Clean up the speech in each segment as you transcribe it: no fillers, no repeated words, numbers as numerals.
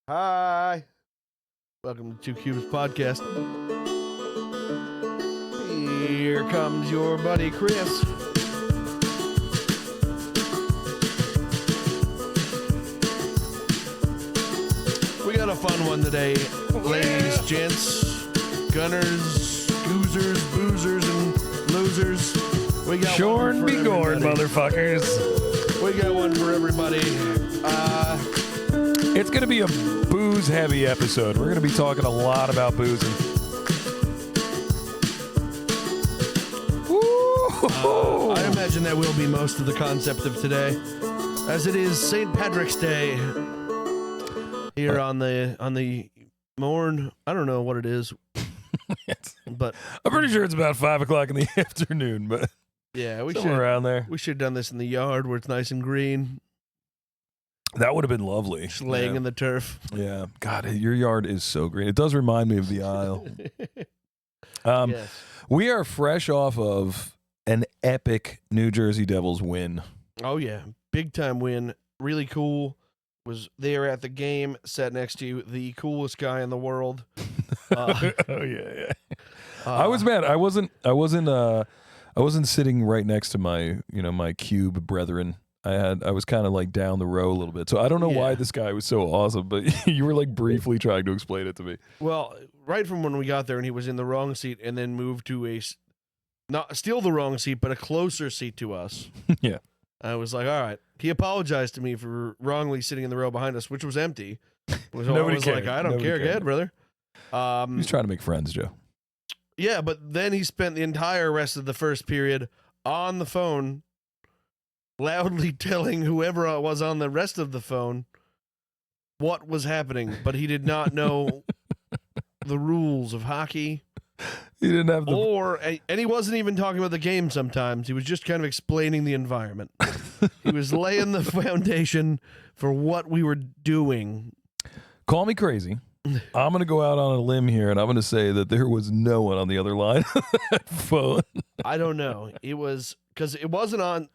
Hi. Welcome to Two Cubes Podcast. Here comes your buddy Chris. We got a fun one today, ladies, gents, gunners, goozers, boozers, and losers. We got Shorn be gored, motherfuckers. We got one for everybody. It's going to be a booze-heavy episode. We're going to be talking a lot about boozing. I imagine that will be most of the concept of today, as it is St. Patrick's Day here on the morn. I don't know what it is, but I'm pretty sure it's about 5 o'clock in the afternoon, but yeah, we somewhere should around there. we should have done this in the yard where it's nice and green, That would have been lovely. just laying in the turf. Yeah. God, your yard is so green. It does remind me of the aisle. Yes. We are fresh off of an epic New Jersey Devils win. Oh yeah, big time win. Really cool. Was there at the game, sat next to the coolest guy in the world. Oh yeah. I was mad. I wasn't sitting right next to my cube brethren. I was kind of like down the row a little bit. So I don't know why this guy was so awesome, but you were like briefly trying to explain it to me. Well, right from when we got there and he was in the wrong seat and then moved to not still the wrong seat, but a closer seat to us. Yeah. I was like, all right. He apologized to me for wrongly sitting in the row behind us, which was empty. Nobody I was cared. like, I don't Nobody care. cared. Go ahead, brother. He's trying to make friends, Joe. Yeah, but then he spent the entire rest of the first period on the phone, loudly telling whoever was on the rest of the phone what was happening, but he did not know the rules of hockey. He didn't have And he wasn't even talking about the game sometimes. He was just kind of explaining the environment. He was laying the foundation for what we were doing. Call me crazy. I'm going to go out on a limb here, and I'm going to say that there was no one on the other line of that phone. I don't know. It was because it wasn't on.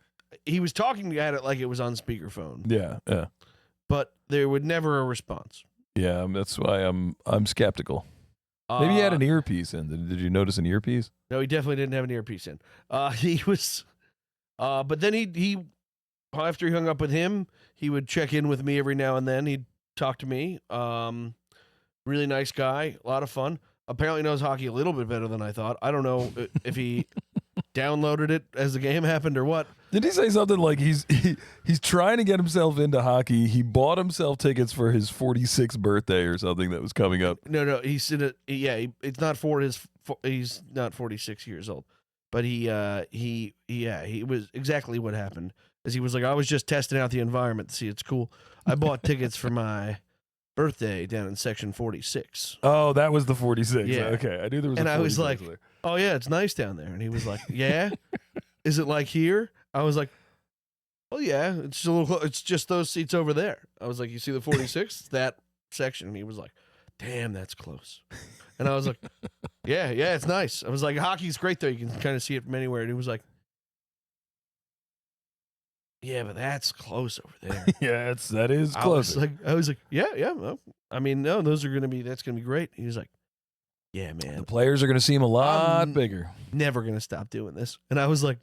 He was talking at it like it was on speakerphone. Yeah. But there would never a response. Yeah, that's why I'm skeptical. Maybe he had an earpiece in. Did you notice an earpiece? No, he definitely didn't have an earpiece in. He was, but then he after he hung up with him, he would check in with me every now and then. He'd talk to me. Really nice guy, a lot of fun. Apparently knows hockey a little bit better than I thought. I don't know if he downloaded it as the game happened or what. Did he say something like he's trying to get himself into hockey? He bought himself tickets for his 46th birthday or something that was coming up. No, he said it. Yeah, it's not for his. He's not 46 years old, but he was exactly what happened. As he was like, I was just testing out the environment to see it's cool. I bought tickets for my birthday down in section 46. Oh, that was the 46. Yeah. Okay, I knew there was. And a 46 I was like, there. oh yeah, it's nice down there. And he was like, yeah, is it like here? I was like, well, yeah, it's just a little. It's just those seats over there. I was like, you see the 46? That section. And he was like, damn, that's close. And I was like, yeah, it's nice. I was like, hockey's great though. You can kind of see it from anywhere. And he was like, yeah, but that's close over there. Yeah, that is close. I was like, yeah. Well, I mean, no, that's gonna be great. He was like, yeah, man, The players are going to seem a lot bigger. never gonna stop doing this. And I was like,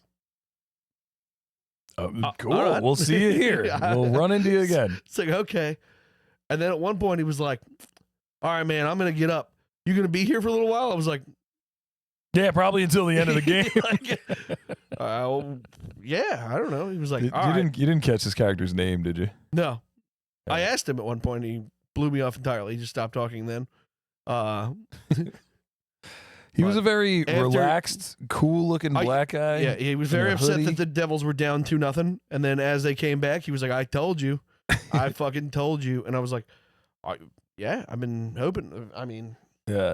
Cool. all right. We'll see you here. Yeah. We'll run into you again. It's like, okay. And then at one point he was like, all right, man, I'm gonna get up. You gonna be here for a little while? I was like, Yeah, probably until the end of the game. Yeah, I don't know. He was like, You all right. didn't catch this character's name, did you? No. Yeah. I asked him at one point. He blew me off entirely. He just stopped talking then. He was a very after- relaxed, cool-looking black guy. Yeah, he was in very a upset hoodie. that the Devils were down 2-0. And then as they came back, he was like, I told you. I fucking told you. And I was like, yeah, I've been hoping. I mean, Yeah.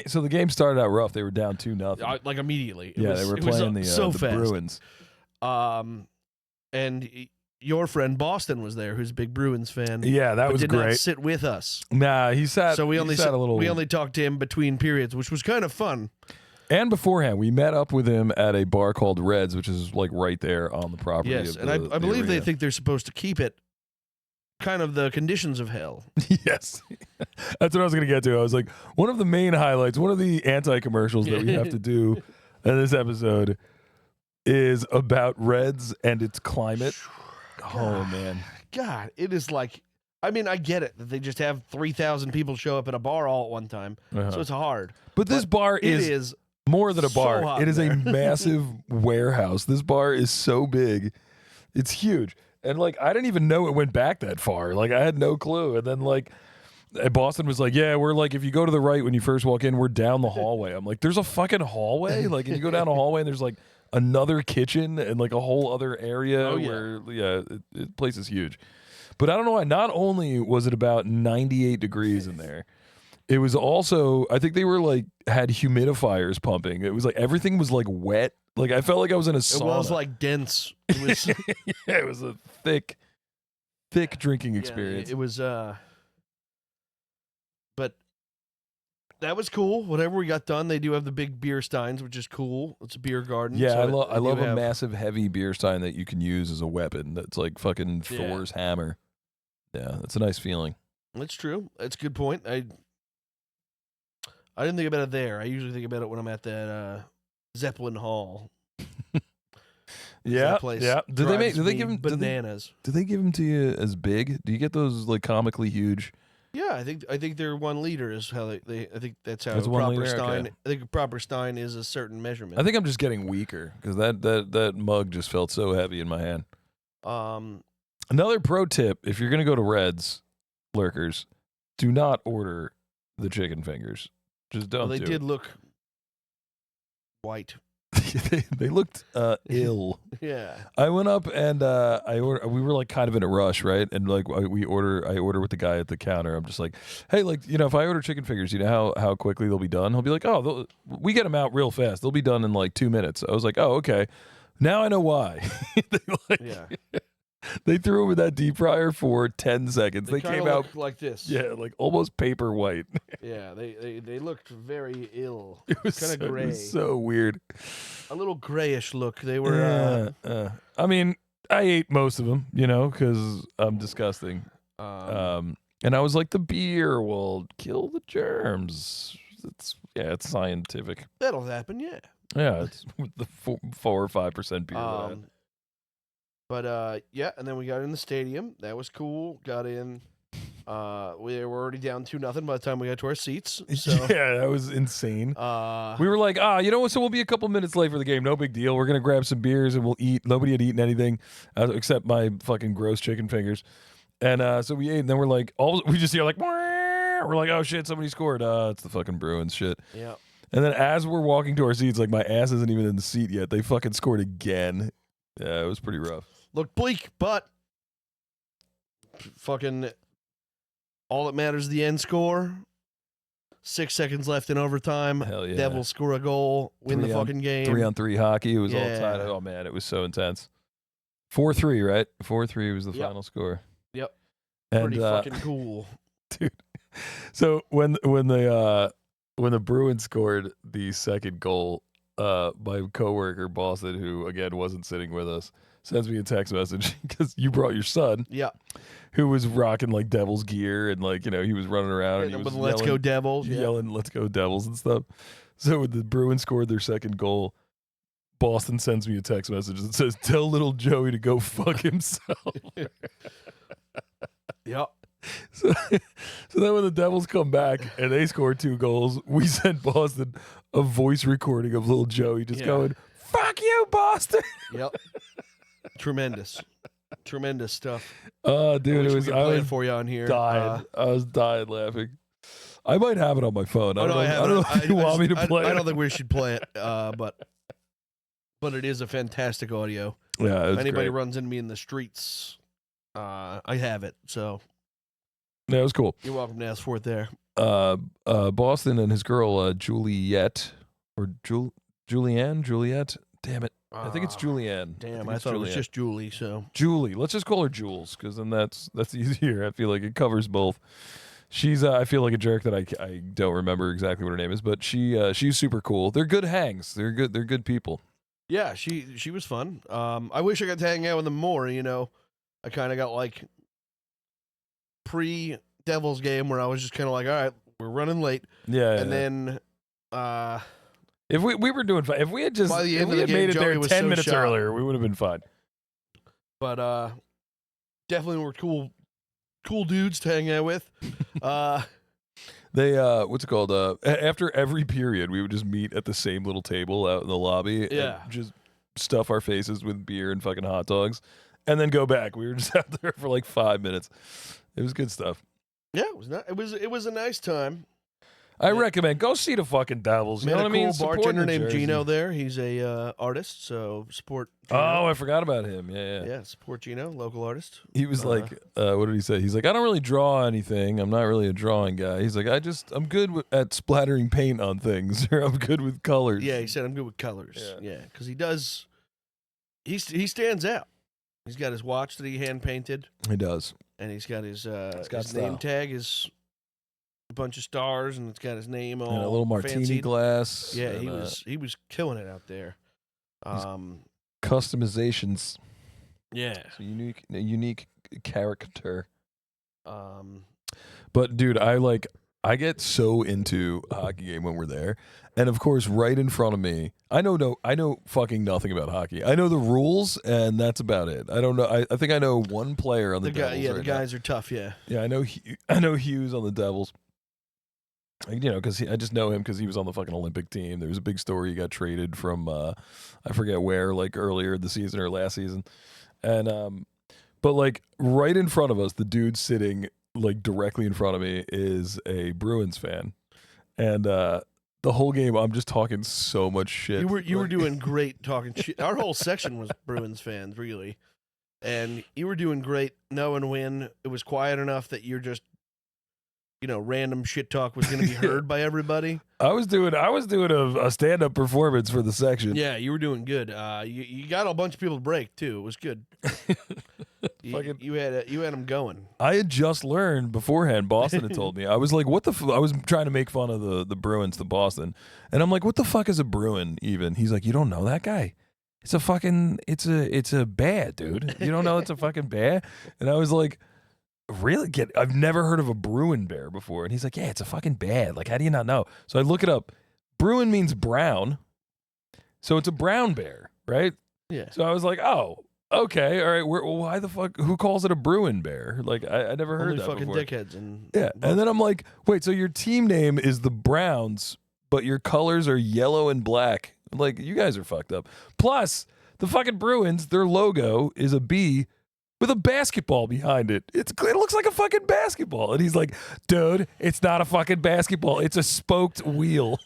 So the game started out rough. They were down 2-0. like immediately. They were playing the fast. Bruins. And your friend Boston was there, who's a big Bruins fan. Yeah, that but was did not great. sit with us. Nah, he sat. So we only sat a little. we only talked to him between periods, which was kind of fun. And beforehand, we met up with him at a bar called Reds, which is like right there on the property. Yes, of and the I believe they arena. think they're supposed to keep it kind of the conditions of hell. Yes. That's what I was going to get to. I was like, one of the main highlights, one of the anti-commercials that we have to do in this episode is about Reds and its climate. Oh, man. God, it is like, I mean, I get it that they just have 3,000 people show up at a bar all at one time, so it's hard. But this bar is more than a so bar. hot It is there. a massive warehouse. This bar is so big. It's huge. And, like, I didn't even know it went back that far. Like, I had no clue. And then, like, Boston was like, yeah, we're like, if you go to the right when you first walk in, we're down the hallway. I'm like, there's a fucking hallway? Like, and you go down a hallway and there's, like, another kitchen and, like, a whole other area where, the place is huge. But I don't know why. Not only was it about 98 degrees in there, it was also, I think they were, like, had humidifiers pumping. It was, like, everything was, like, wet. Like, I felt like I was in a sauna. It was, like, dense. It was, yeah, it was a thick drinking experience. It was, but that was cool. Whatever we got done, they do have the big beer steins, which is cool. It's a beer garden. Yeah, so I love do a have- massive, heavy beer stein that you can use as a weapon. That's like fucking Yeah. Thor's hammer. Yeah, that's a nice feeling. That's true. That's a good point. I didn't think about it there. I usually think about it when I'm at that Zeppelin Hall. Yeah, That place yeah. Did they drives give me them bananas? Do they give them to you as big? Do you get those like comically huge? Yeah, I think they're 1 liter is how they I think that's how That's a 1 proper liter? stein. Okay. I think a proper stein is a certain measurement. I think I'm just getting weaker because that mug just felt so heavy in my hand. Another pro tip: if you're gonna go to Reds, lurkers, do not order the chicken fingers. Just don't. they do did look white. they looked ill. Yeah. I went up and we were like kind of in a rush, right? And like I order with the guy at the counter. I'm just like, hey, like, you know, if I order chicken fingers, you know how quickly they'll be done? He'll be like, oh, we get them out real fast. They'll be done in like 2 minutes. I was like, oh, okay. Now I know why. Yeah. They threw them in that deep fryer for 10 seconds. They kinda came out look like this. yeah, like almost paper white. Yeah, they looked very ill. It was Kinda so, gray. It was so weird. A little grayish look. They were I mean, I ate most of them, you know, because I'm disgusting. And I was like, the beer will kill the germs. It's scientific. that'll happen, yeah. Yeah, it's with the 4 or 5% beer. that I had. But yeah, and then we got in the stadium. That was cool. Got in. We were already down 2-0 by the time we got to our seats. So Yeah, that was insane. We were like, you know what? So we'll be a couple minutes late for the game. No big deal. We're gonna grab some beers and we'll eat. Nobody had eaten anything except my fucking gross chicken fingers. And so we ate, and then we're like, we just hear like, we're like, oh shit, somebody scored. It's the fucking Bruins shit. yeah. And then as we're walking to our seats, like my ass isn't even in the seat yet. They fucking scored again. Yeah, it was pretty rough. Looked bleak, but fucking all that matters is the end score. 6 seconds left in overtime. Hell yeah. Devils score a goal, win the 3 on- fucking game. 3-on-3 hockey. It was all Yeah. tied. Oh man, it was so intense. 4-3, right? 4-3 was the Yep. final score. Yep. And Pretty fucking cool. dude. So when the Bruins scored the second goal, my coworker Boston, who again wasn't sitting with us, sends me a text message because you brought your son, Yeah. who was rocking like Devils gear and like, you know, he was running around and he With was Let's Go yelling, Devils. Yeah. yelling "Let's go Devils" and stuff. So when the Bruins scored their second goal, Boston sends me a text message that says, "Tell little Joey to go fuck himself." Yep. So then when the Devils come back and they score 2 goals, we send Boston a voice recording of little Joey just Yeah. going, "Fuck you, Boston." Yep. Tremendous. Tremendous stuff. Oh, dude, I it was I I was was for you on here. dying. I was dying laughing. I might have it on my phone. I don't know. I have don't it. know if you want me to play I it. don't think we should play it, but it is a fantastic audio. Yeah, it If was anybody great. runs into me in the streets, I have it. So Yeah, it was cool. you're welcome to ask for it there. Boston and his girl Juliet or Juliet. Damn it, I think it's Julianne. Damn, think I it's thought it was Julianne. just Julie. So Julie. Let's just call her Jules, because then that's easier. I feel like it covers both. She's I feel like a jerk that I don't remember exactly what her name is, but she's super cool. They're good hangs. They're good people. yeah, she was fun. I wish I got to hang out with them more. You know, I kind of got like pre-Devils game where I was just kind of like, all right, we're running late, Yeah. and then if we were doing fine, if we had just By the if end we of had the made game, it there Joey was 10 so minutes shocked. earlier, we would have been fine. but definitely were cool dudes to hang out with. They what's it called? After every period, we would just meet at the same little table out in the lobby. Yeah. And just stuff our faces with beer and fucking hot dogs, and then go back. We were just out there for like 5 minutes. It was good stuff. Yeah, it was a nice time. I Yeah. recommend go see the fucking Devils. You Met know what a I mean? cool Support bartender New named Jersey. Gino there. He's a artist, so support. Oh, Gino. I forgot about him. Yeah. Yeah, support Gino, local artist. He was like, what did he say? He's like, I don't really draw anything. I'm not really a drawing guy. He's like, I'm good at splattering paint on things, or I'm good with colors. Yeah, he said I'm good with colors. Yeah, because he does. He stands out. He's got his watch that he hand painted, He does. and he's got his got his name style. tag is a bunch of stars, and it's got his name all And a little martini fancied. glass. Yeah, and, he was killing it out there. Customizations. Yeah. It's a unique character. Um, But dude, I get so into a hockey game when we're there. And of course, right in front of me, I know fucking nothing about hockey. I know the rules, and that's about it. I don't know. I think I know one player on the Devils. the right now. guys are tough. Yeah. Yeah, I know Hughes on the Devils. You know, because I just know him because he was on the fucking Olympic team. There was a big story. He got traded from I forget where, like earlier the season or last season. And but like right in front of us, the dude sitting like directly in front of me is a Bruins fan, and the whole game I'm just talking so much shit. You were doing great talking shit. Our whole section was Bruins fans, really, and you were doing great knowing when it was quiet enough that you're just, random shit talk was going to be heard by everybody. I was doing a stand up performance for the section. Yeah, you were doing good. You got a bunch of people to break too. It was good. You had them going. I had just learned beforehand. Boston had told me. I was like, "What the?" I was trying to make fun of the Bruins, the Boston, and I'm like, "What the fuck is a Bruin?" Even he's like, "You don't know that guy? It's a bear, dude. You don't know it's a fucking bear?" And I was like, "Really? I've never heard of a Bruin bear before." And he's like, "Yeah, it's a fucking bear. Like, how do you not know?" So I look it up. Bruin means brown, so it's a brown bear, right? Yeah. So I was like, "Oh." Okay, all right. Why the fuck? Who calls it a Bruin bear? Like, I never heard Only that fucking before. dickheads. And Yeah, and then I'm like, wait, so your team name is the Browns, but your colors are yellow and black. I'm like, you guys are fucked up. Plus, the fucking Bruins, their logo is a bee with a basketball behind it. It looks like a fucking basketball. And he's like, dude, it's not a fucking basketball. It's a spoked wheel.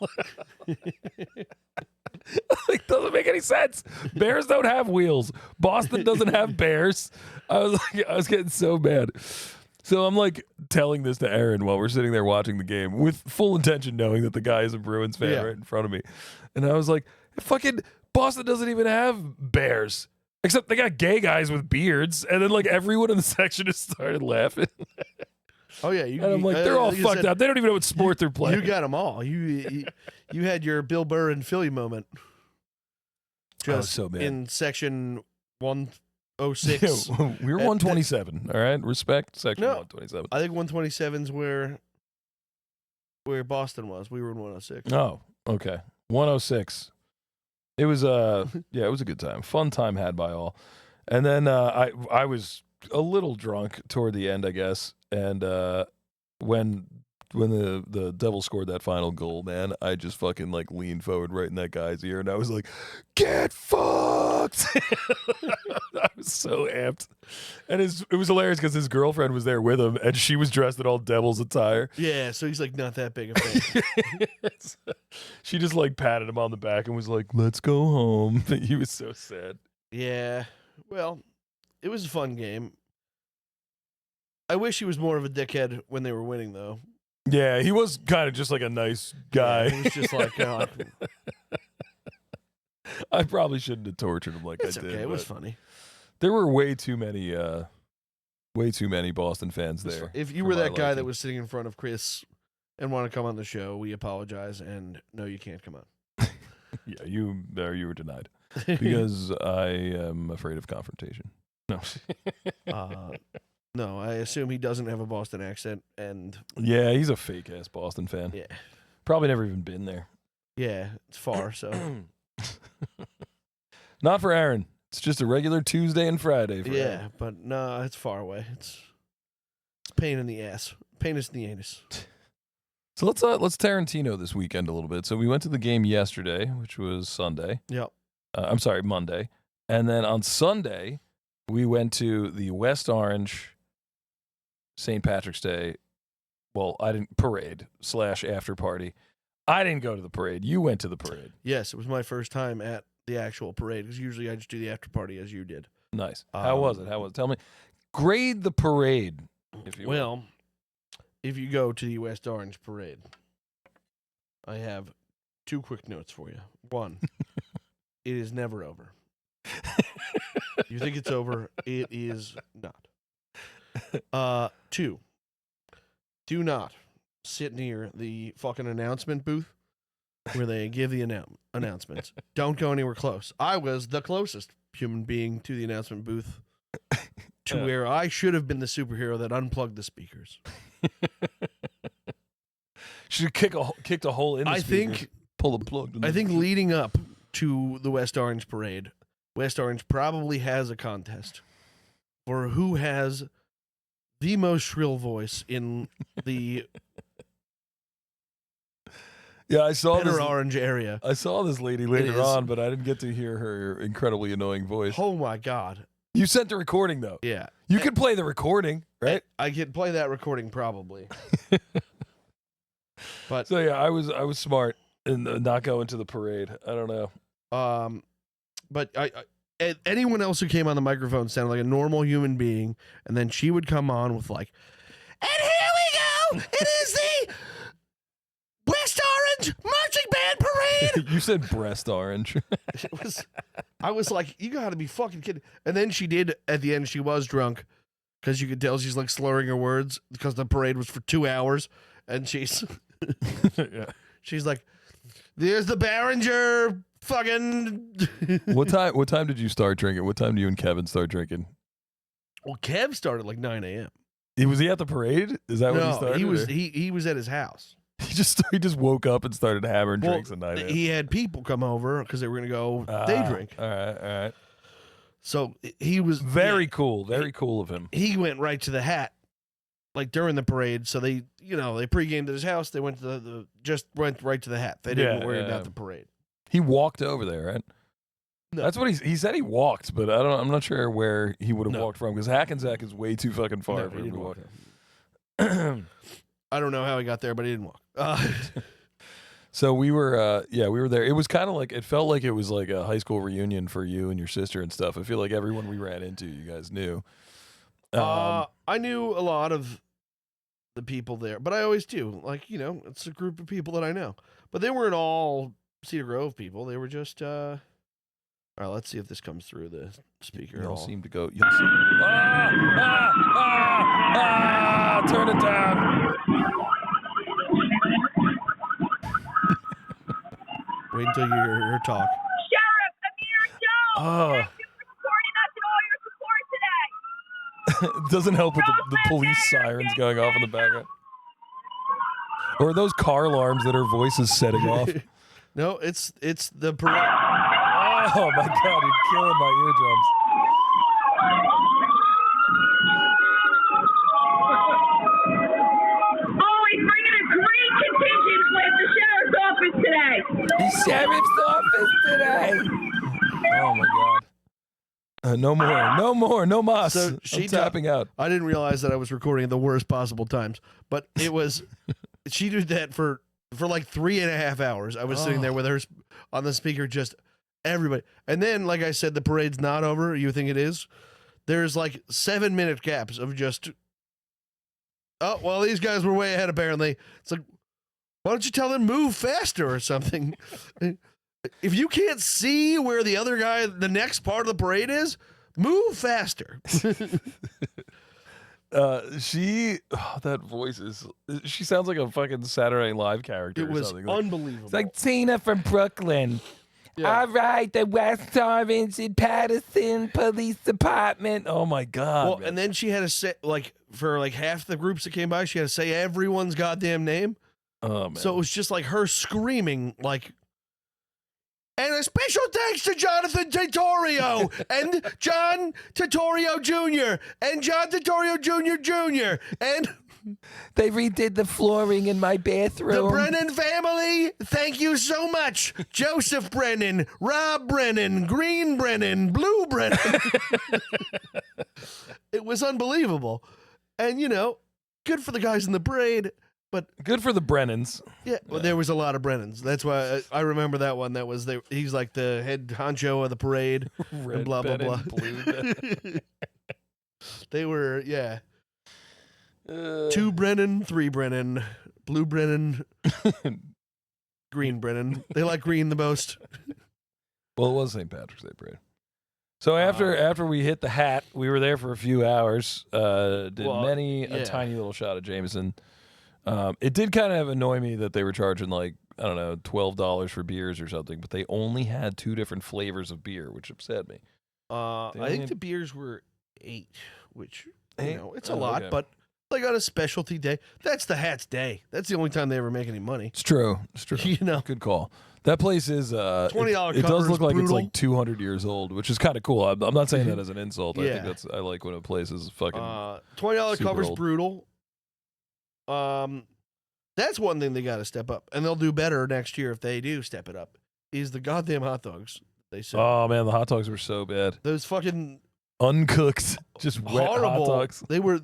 Like, doesn't make any sense. Bears don't have wheels. Boston doesn't have bears. I was getting so mad. So I'm like telling this to Aaron while we're sitting there watching the game with full intention, knowing that the guy is a Bruins fan Yeah. right in front of me. And I was like, fucking Boston doesn't even have bears. Except they got gay guys with beards. And then like everyone in the section just started laughing. Oh yeah, And I'm like, they're all you fucked said, up. They don't even know what sport they're playing. You got them all. You had your Bill Burr and Philly moment. I was Just so mad. in section 106. We were 127. All right, respect section No. 127. I think 127's where Boston was. We were in 106. Oh, okay. 106. It was it was a good time. Fun time had by all. And then I was a little drunk toward the end, I guess. And when the Devils scored that final goal, man, I just fucking like leaned forward right in that guy's ear and I was like, "Get fucked." I was so amped. And it was hilarious because his girlfriend was there with him and she was dressed in all Devils attire. Yeah, so he's like not that big a fan. She just like patted him on the back and was like, "Let's go home." He was so sad. Yeah, well, it was a fun game. I wish he was more of a dickhead when they were winning, though. Yeah, he was kind of just like a nice guy. Yeah, he was just like, I probably shouldn't have tortured him like it's I did. okay. It was but funny. There were way too many Boston fans It was there. fun. If you for were my that guy that liking. was sitting in front of Chris and want to come on the show, we apologize, and no, you can't come on. Yeah, you were denied because I am afraid of confrontation. No. No, I assume he doesn't have a Boston accent, and Yeah, he's a fake ass Boston fan. yeah, Probably never even been there. yeah, it's far. So Not for Aaron. It's just a regular Tuesday and Friday for yeah, Aaron. but no, it's far away. It's pain in the ass, pain in the anus. So let's Tarantino this weekend a little bit. So we went to the game yesterday, which was Sunday. Yep. I'm sorry, Monday. And then on Sunday, we went to the West Orange St. Patrick's Day. Well, I didn't parade / after party. I didn't go to the parade. You went to the parade. Yes, it was my first time at the actual parade because usually I just do the after party as you did. Nice. How was it? How was it? Tell me. Grade the parade, if you will. Well, if you go to the West Orange Parade, I have 2 quick notes for you. 1, it is never over. You think it's over, it is not. 2, do not sit near the fucking announcement booth where they give the announcements. Don't go anywhere close. I was the closest human being to the announcement booth to where I should have been the superhero that unplugged the speakers. Should have kicked a hole in the speakers. Pull the plug. I think leading up to the West Orange Parade, West Orange probably has a contest for who has the most shrill voice in the Yeah, I saw Better this. Orange area. I saw this lady later is. on, but I didn't get to hear her incredibly annoying voice. Oh my God. You sent the recording though. Yeah. You could play the recording, right? I could play that recording probably. But So yeah, I was smart in not going to the parade. I don't know. but anyone else who came on the microphone sounded like a normal human being, and then she would come on with like, and here we go. It is the West Orange Marching Band Parade. You said breast orange. I was like, you got to be fucking kidding. And then she did at the end. She was drunk because you could tell she's like slurring her words because the parade was for 2 hours, and she's Yeah. she's like, there's the Barringer fucking. What time did you start drinking? What time do you and Kevin start drinking? Well, Kev started like 9 a.m. Was he at the parade? Is that when he started? he was or- he was at his house. He just woke up and started hammering drinks at 9 a.m. He had people come over because they were gonna go day drink. All right. So he was Very cool. Very cool of him. He went right to the hat, like during the parade. So they pre-gamed at his house. They went to just went right to the hat. They didn't worry about the parade. He walked over there, right? No. That's what he said. He walked, but I'm not sure where he would have No. walked from because Hackensack is way too fucking far No, for he him didn't to walk. walk. I don't know how he got there, but he didn't walk. So we were there. It was kind of like, it felt like it was like a high school reunion for you and your sister and stuff. I feel like everyone we ran into, you guys knew. I knew a lot of the people there, but I always do. Like, it's a group of people that I know. But they weren't all Cedar Grove people. They were just all right, let's see if this comes through the speaker. Y'all seem to go. Turn it down. Wait until you hear her talk. Sheriff Amir Jones, Oh. thank you for supporting us and all your support today. It doesn't help with the police sirens going off in the background. Or those car alarms that her voice is setting off. No, it's the parade. Oh my God, you're killing my eardrums. Oh, he's bringing a great contingent with the sheriff's office today. The sheriff's office today. Oh my God. No mas. So she I'm tapping out. I didn't realize that I was recording at the worst possible times, but it was. She did that for like 3.5 hours. I was sitting there with her on the speaker, just everybody. And then, like I said, the parade's not over. You think it is? There's like 7-minute gaps of just. Oh well, these guys were way ahead. Apparently, it's like, why don't you tell them move faster or something? If you can't see where the other guy, the next part of the parade is, move faster. That voice is. She sounds like a fucking Saturday Night Live character. It or was something. unbelievable. It's like Tina from Brooklyn. Yeah. All right, the West Orange and Patterson Police Department. Oh my God. Well, man. and then she had to say, like, for like half the groups that came by, she had to say everyone's goddamn name. Oh man. So it was just like her screaming, like, and a special thanks to Jonathan Titorio and John Titorio Jr. and John Titorio Jr. and they redid the flooring in my bathroom. the Brennan family. Thank you so much. Joseph Brennan, Rob Brennan, Green Brennan, Blue Brennan. It was unbelievable. And, you know, good for the guys in the parade. But Good for the Brennans. yeah, well, there was a lot of Brennans. That's why I remember that one. That was he's like the head honcho of the parade. Red blah, blah, Brennan, blah. blue Brennan. They were, yeah. 2 Brennan, 3 Brennan, Blue Brennan, Green Brennan. They like green the most. Well, it was St. Patrick's Day parade. So after we hit the hat, we were there for a few hours. Did Well, a yeah. tiny little shot of Jameson. It did kind of annoy me that they were charging like, I don't know, $12 for beers or something, but they only had 2 different flavors of beer, which upset me. I only think had- the beers were 8, which, Eight? you know, it's a Oh, lot, okay. but like on a specialty day, that's the hat's day. That's the only time they ever make any money. It's true. It's true. You know? Good call. That place is $20 It cover does is look like it's brutal. like 200 years old, which is kind of cool. I'm not saying that as an insult. I Yeah. think I like when a place is fucking. $20 super cover's old. brutal. That's one thing they got to step up, and they'll do better next year if they do step it up. Is the goddamn hot dogs they sell? Oh man, the hot dogs were so bad. Those fucking Uncooked, just wet horrible. hot dogs. They were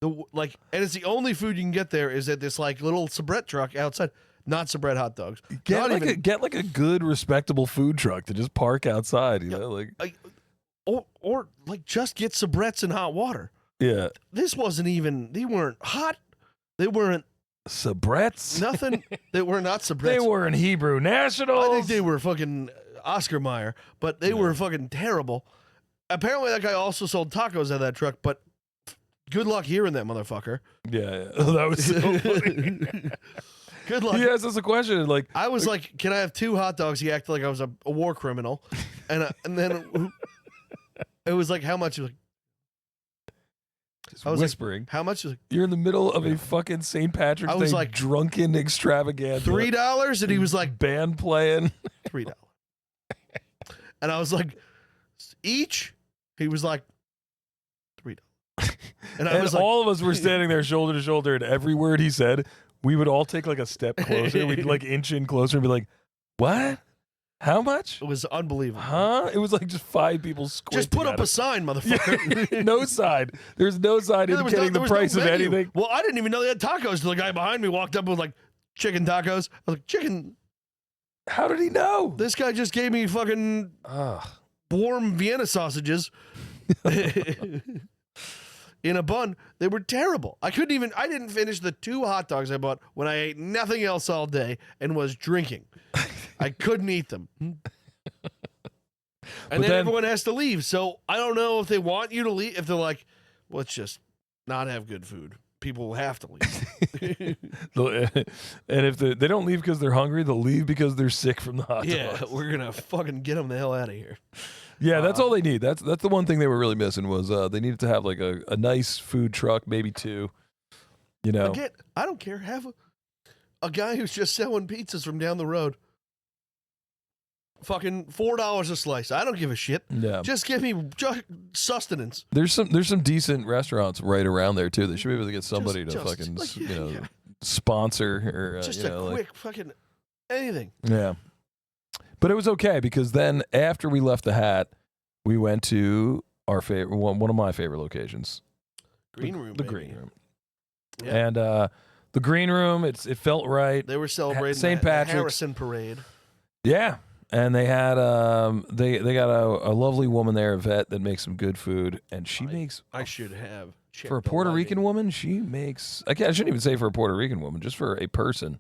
and it's the only food you can get there is at this like little Sabrett truck outside. Not Sabrett hot dogs. Get Not like a good respectable food truck to just park outside. You know, like or like just get Sabretts and hot water. yeah, This wasn't even. They weren't hot. They weren't Sabretts. nothing. They were not Sabretts. They were in Hebrew Nationals. I think they were fucking Oscar Mayer, but they were fucking terrible. Apparently, that guy also sold tacos at that truck, but good luck hearing that motherfucker. Yeah, that was so funny. Good luck. He asked us a question like, I was like, "Can I have 2 hot dogs?" He acted like I was a war criminal, and then it was like, "How much?" He was like, just I was like, whispering. "How much?" He was You're in the middle of a fucking St. Patrick's I was Day like, drunken extravaganza. like, $3, and he was like, Band playing. $3. And I was like, each? He was like, $3. And I And was like, all of us were standing there shoulder to shoulder, and every word he said, we would all take like a step closer. We'd like inch in closer and be like, "What? How much? it was unbelievable. Huh?" It was like just 5 people squinting. Just put at up a us. sign, motherfucker. No side. There's no side Yeah, there was indicating there the was price of menu. anything. Well, I didn't even know they had tacos. The guy behind me walked up with like chicken tacos. I was like, chicken. How did he know? This guy just gave me fucking Ugh. warm Vienna sausages in a bun. They were terrible. I didn't finish the 2 hot dogs I bought when I ate nothing else all day and was drinking. I couldn't eat them. And then then- everyone has to leave. So I don't know if they want you to leave. If they're like, let's just not have good food. People will have to leave. And if they don't leave because they're hungry, they'll leave because they're sick from the hot Yeah, dogs. we're gonna fucking get them the hell out of here. Yeah, that's all they need. That's the one thing they were really missing was they needed to have like a nice food truck, maybe 2. You know, Again, I don't care. Have a guy who's just selling pizzas from down the road. Fucking $4 a slice. I don't give a shit. yeah. Just give me sustenance. There's some decent restaurants right around there too. They should be able to get somebody to Just- fucking like, you know sponsor or Just you know, a like- quick fucking anything. yeah. But it was okay because then after we left the hat, we went to our favorite one of my favorite locations, Green room. the baby. green room, Yeah. and the green room. It felt right. They were celebrating St. the Patrick's. Harrison parade. Yeah. And they had they got a lovely woman there, Yvette, that makes some good food, and she makes I should have checked for a the Puerto lighting. Rican woman. She makes I shouldn't even say for a Puerto Rican woman, just for a person.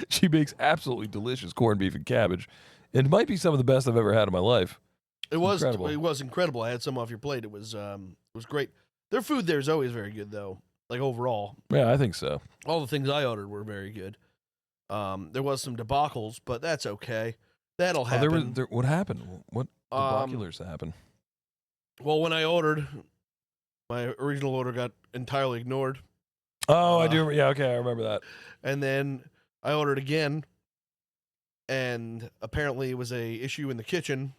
She makes absolutely delicious corned beef and cabbage. It might be some of the best I've ever had in my life. It was Incredible. It was incredible. I had some off your plate. It was great. Their food there is always very good though. Like overall, Yeah, I think so. all the things I ordered were very good. There was some debacles, but that's okay. That'll Oh, happen. what happened? What Um, debauculars happened? Well, when I ordered, my original order got entirely ignored. Oh, I do. Yeah, okay, I remember that. And then I ordered again, and apparently it was a issue in the kitchen.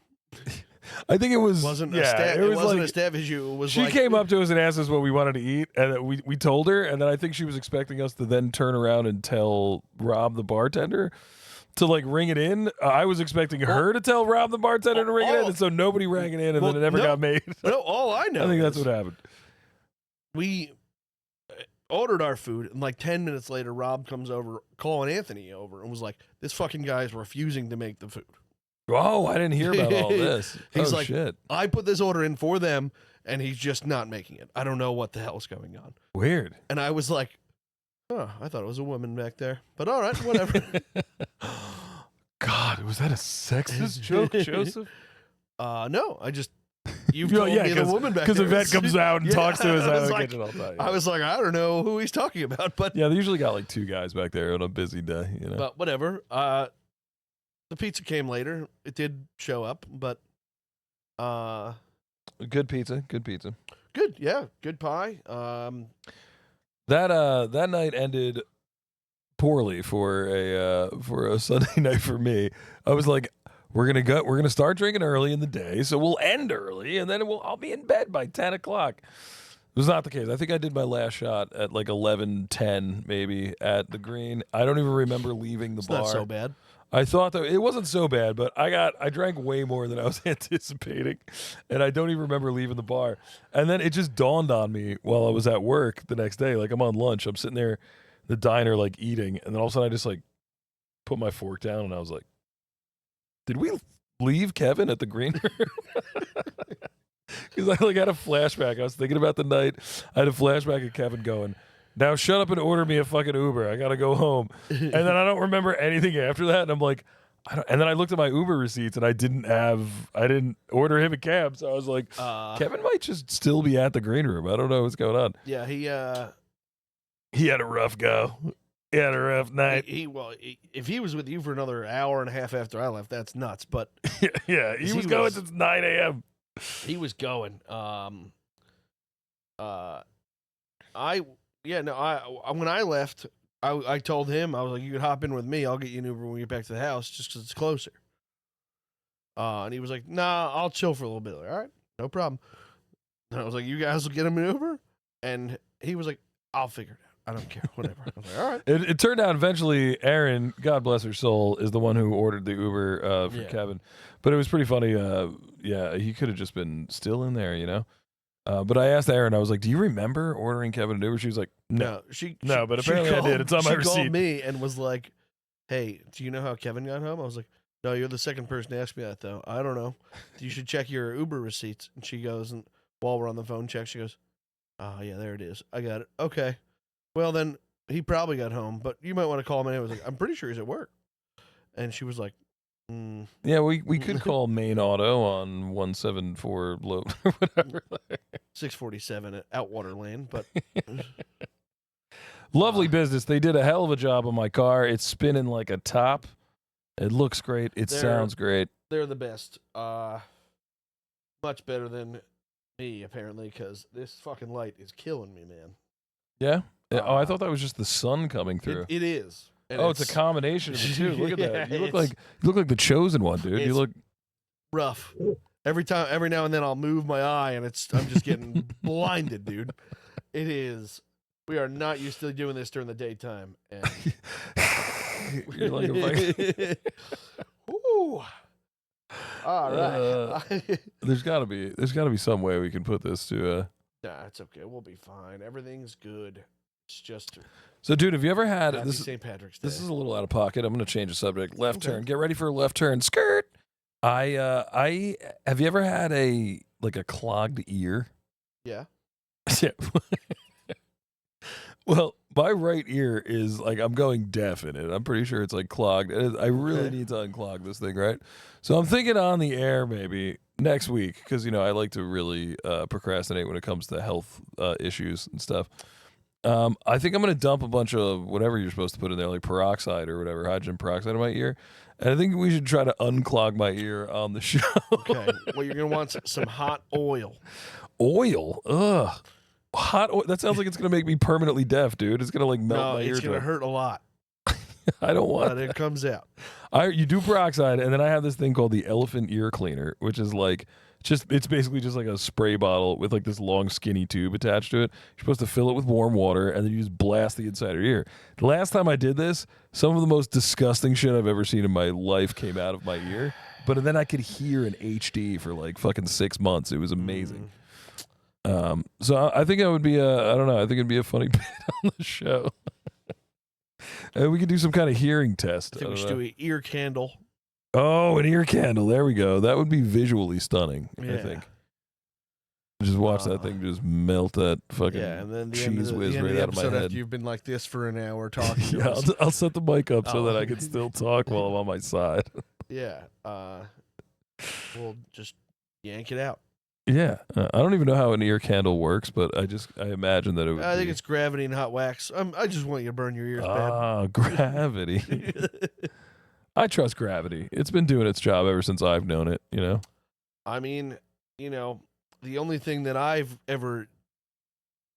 I think it was Wasn't yeah, a staff. it It was wasn't like a staff issue. It was she like, came up to us and asked us what we wanted to eat, and we told her, and then I think she was expecting us to then turn around and tell Rob the bartender to like ring it in. I was expecting her to tell Rob the bartender to ring it in, and so nobody rang it in, and Well, then it never no. got made. No, all I know. I think that's is what happened. we ordered our food, and like 10 minutes later, Rob comes over, calling Anthony over, and was like, "This fucking guy is refusing to make the food. Oh, I didn't hear about all this. He's oh like, shit, I put this order in for them, and he's just not making it. I don't know what the hell's going on." weird. And I was like, "Oh, I thought it was a woman back there, but all right, whatever." God, was that a sexist joke, Joseph? No, I just you've Yeah, told yeah, me the woman back there. Because Yvette comes out and Yeah, talks to us I out of was the like- kitchen all the time. I was like, I don't know who he's talking about, but Yeah, they usually got like 2 guys back there on a busy day, you know. but whatever. The pizza came later. It did show up, but Good pizza, good pizza. good. Yeah, good pie. That night ended poorly for a Sunday night for me. I was like, we're gonna start drinking early in the day, so we'll end early, and then I'll be in bed by 10 o'clock. It was not the case. I think I did my last shot at like 11:10 maybe at the Green. I don't even remember leaving the It's bar. not so bad. I thought that it wasn't so bad, but I drank way more than I was anticipating, and I don't even remember leaving the bar. And then it just dawned on me while I was at work the next day, like I'm on lunch, I'm sitting there in the diner like eating, and then all of a sudden I just like put my fork down, and I was like, "Did we leave Kevin at the Green Room?" Because I like had a flashback. I was thinking about the night. I had a flashback of Kevin going, "Now shut up and order me a fucking Uber. I gotta go home." And then I don't remember anything after that. And I'm like, and then I looked at my Uber receipts and I didn't order him a cab. So I was like, Kevin might just still be at the Green Room. I don't know what's going on. Yeah, he had a rough go. He had a rough night. If he was with you for another hour and a half after I left, that's nuts. But Yeah, he was going since 9 a.m. he was going. When I left, I told him, I was like, "You can hop in with me. I'll get you an Uber when we get back to the house, just because it's closer." And he was like, "Nah, I'll chill for a little bit." Like, all right, no problem. And I was like, "You guys will get him an Uber," and he was like, "I'll figure it out. I don't care, whatever." I was like, "All right." It turned out eventually Erin, God bless her soul, is the one who ordered the Uber for Yeah. Kevin. But it was pretty funny. Yeah, he could have just been still in there, you know? But I asked Erin, I was like, "Do you remember ordering Kevin an Uber?" She was like, "No." No, but apparently I did. It's on my She receipt. called me and was like, "Hey, do you know how Kevin got home?" I was like, "No, you're the second person to ask me that, though. I don't know. You should check your Uber receipts." And she goes, and while we're on the phone, she goes, "Oh, yeah, there it is. I got it. Okay. Well, then he probably got home, but you might want to call him." And I was like, "I'm pretty sure he's at work." And she was like, Yeah, we could call Main Auto on 174 low or whatever. 647 at Outwater Lane, but Lovely business. They did a hell of a job on my car. It's spinning like a top. It looks great. It They're- sounds great. they're the best. Much better than me, apparently, because this fucking light is killing me, man. Yeah. Oh, I thought that was just the sun coming It, through. it is. And Oh, it's a combination of the two. Look at Yeah, that. You look it's- like the chosen one, dude. You it's- look rough. Every now and then I'll move my eye and I'm just getting blinded, dude. It is. We are not used to doing this during the daytime. And you're like a fucking, Ooh. All right. there's gotta be some way we can put this to Nah, it's okay. We'll be fine. Everything's good. It's just So dude, have you ever had happy this St. Patrick's Day. this is a little out of pocket. I'm gonna change the subject. Left Okay. turn. Get ready for a left turn. Skirt. I have you ever had a clogged ear? Yeah. Yeah. Well, my right ear is like I'm going deaf in it. I'm pretty sure it's like clogged. I really Okay. need to unclog this thing, right? So I'm thinking on the air maybe next week because I like to really procrastinate when it comes to health issues and stuff. I think I'm going to dump a bunch of whatever you're supposed to put in there, like peroxide or whatever, hydrogen peroxide in my ear. And I think we should try to unclog my ear on the show. Okay. Well, you're gonna want some hot oil. Oil? Ugh. Hot oil? That sounds like it's going to make me permanently deaf, dude. It's going to like melt No, my it's eardrum. gonna hurt a lot. I don't want But it comes out. You do peroxide, and then I have this thing called the elephant ear cleaner, which is like it's basically just like a spray bottle with like this long skinny tube attached to it. You're supposed to fill it with warm water, and then you just blast the inside of your ear. The last time I did this, some of the most disgusting shit I've ever seen in my life came out of my ear. But then I could hear in HD for like fucking 6 months. It was amazing. So I think I would be I don't know. I think it'd be a funny bit on the show. We could do some kind of hearing test. I think we should do an ear candle. Oh, an ear candle. There we go. That would be visually stunning, I Yeah. think. Just watch that thing just melt that fucking Yeah, and then the cheese whiz end of right the out of my episode head. after you've been like this for an hour talking to Yeah, us. I'll set the mic up so Oh. that I can still talk while I'm on my side. Yeah. We'll just yank it out. Yeah. I don't even know how an ear candle works, but I imagine that it would I think be- it's gravity and hot wax. I just want you to burn your ears gravity. bad. I trust gravity. It's been doing its job ever since I've known it, you know? I mean, the only thing that I've ever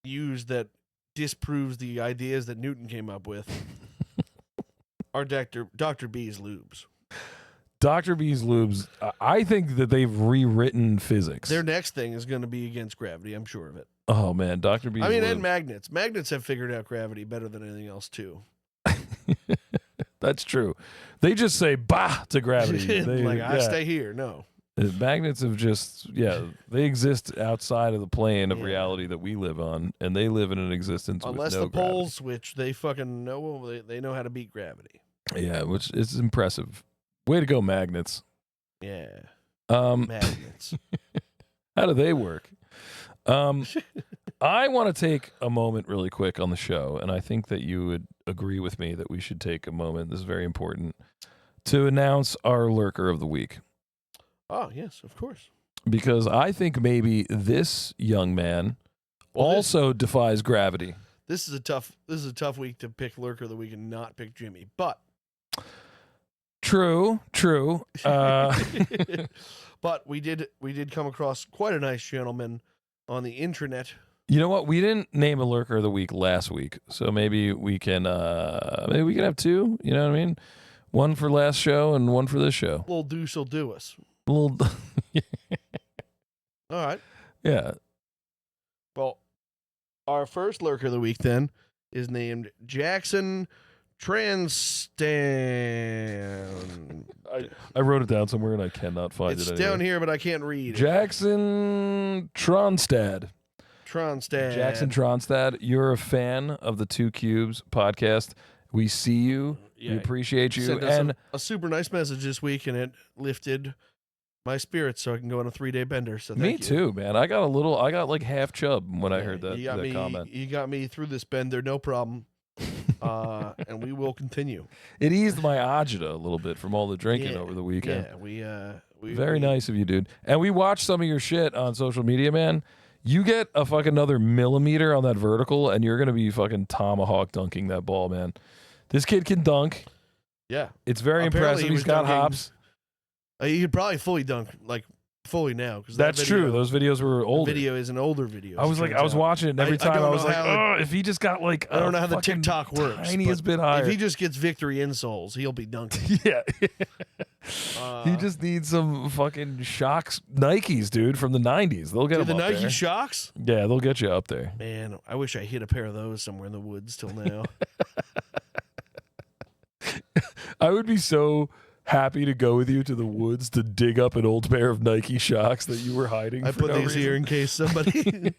used that disproves the ideas that Newton came up with are Dr. B's lubes. Dr. B's lubes, I think that they've rewritten physics. Their next thing is going to be against gravity. I'm sure of it. Oh, man. Dr. B's and lubes. magnets. Magnets have figured out gravity better than anything else, too. That's true. They just say bah to gravity. I stay here. No. Magnets have they exist outside of the plane of Yeah. reality that we live on, and they live in an existence Unless with no the poles switch, they fucking know. They know how to beat gravity. gravity. Yeah, which is impressive. Way to go, magnets. Yeah. Magnets. How do they work? I want to take a moment really quick on the show, and I think that you would agree with me that we should take a moment. This is very important to announce our lurker of the week. Oh, yes, of course. Because I think maybe this young man also defies gravity. This is a tough week to pick lurker of the week and not pick Jimmy. But True. but we did come across quite a nice gentleman on the intranet. You know what? We didn't name a lurker of the week last week, so maybe we can have two. You know what I mean? One for last show and one for this show. Little deuce will do us. Little, All right. yeah. Well, our first lurker of the week then is named Jackson Transtan. I wrote it down somewhere and I cannot find It's it. down anywhere. here, but I can't read. Jackson Tronstad. Tronstad. Jackson Tronstad, you're a fan of the Two Cubes podcast. We see you. Yeah. We appreciate you. Sent us And a super nice message this week, and it lifted my spirits so I can go on a 3-day bender. So me thank you. too, man. I got like half chub when I Yeah, heard that, you got that me, comment. You got me through this bender, no problem. And we will continue. It eased my agita a little bit from all the drinking Yeah, over the weekend. Yeah, we Very nice of you, dude. And we watched some of your shit on social media, man. You get a fucking another millimeter on that vertical, and you're gonna be fucking tomahawk dunking that ball, man. This kid can dunk. Yeah, It's very Apparently impressive. he He's was got dunking- hops. he could probably fully dunk, like fully now. Because That's true. Those videos were older. Video is an older video. I was watching it, and every I time don't I was know like, how oh, if he just got like, I don't know a how the fucking TikTok works. tiniest but bit higher. If he just gets victory insoles, he'll be dunking. yeah. Uh, He just needs some fucking Shocks Nikes, dude, from the 90s. They'll get Dude, him the up Nike there. Shocks. Yeah, they'll get you up there. Man, I wish I hit a pair of those somewhere in the woods till now. I would be so happy to go with you to the woods to dig up an old pair of Nike Shocks that you were hiding. I for put no these reason. here in case somebody, in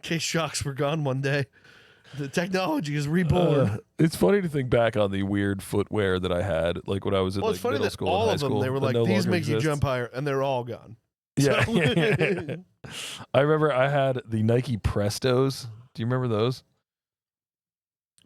case Shocks were gone one day. The technology is reborn. It's funny to think back on the weird footwear that I had, like when I was in Well, like it's funny middle that school and all high of them, school. they were that like, no these longer make you exist." jump higher, and they're all gone. Yeah. So- I remember I had the Nike Prestos. Do you remember those?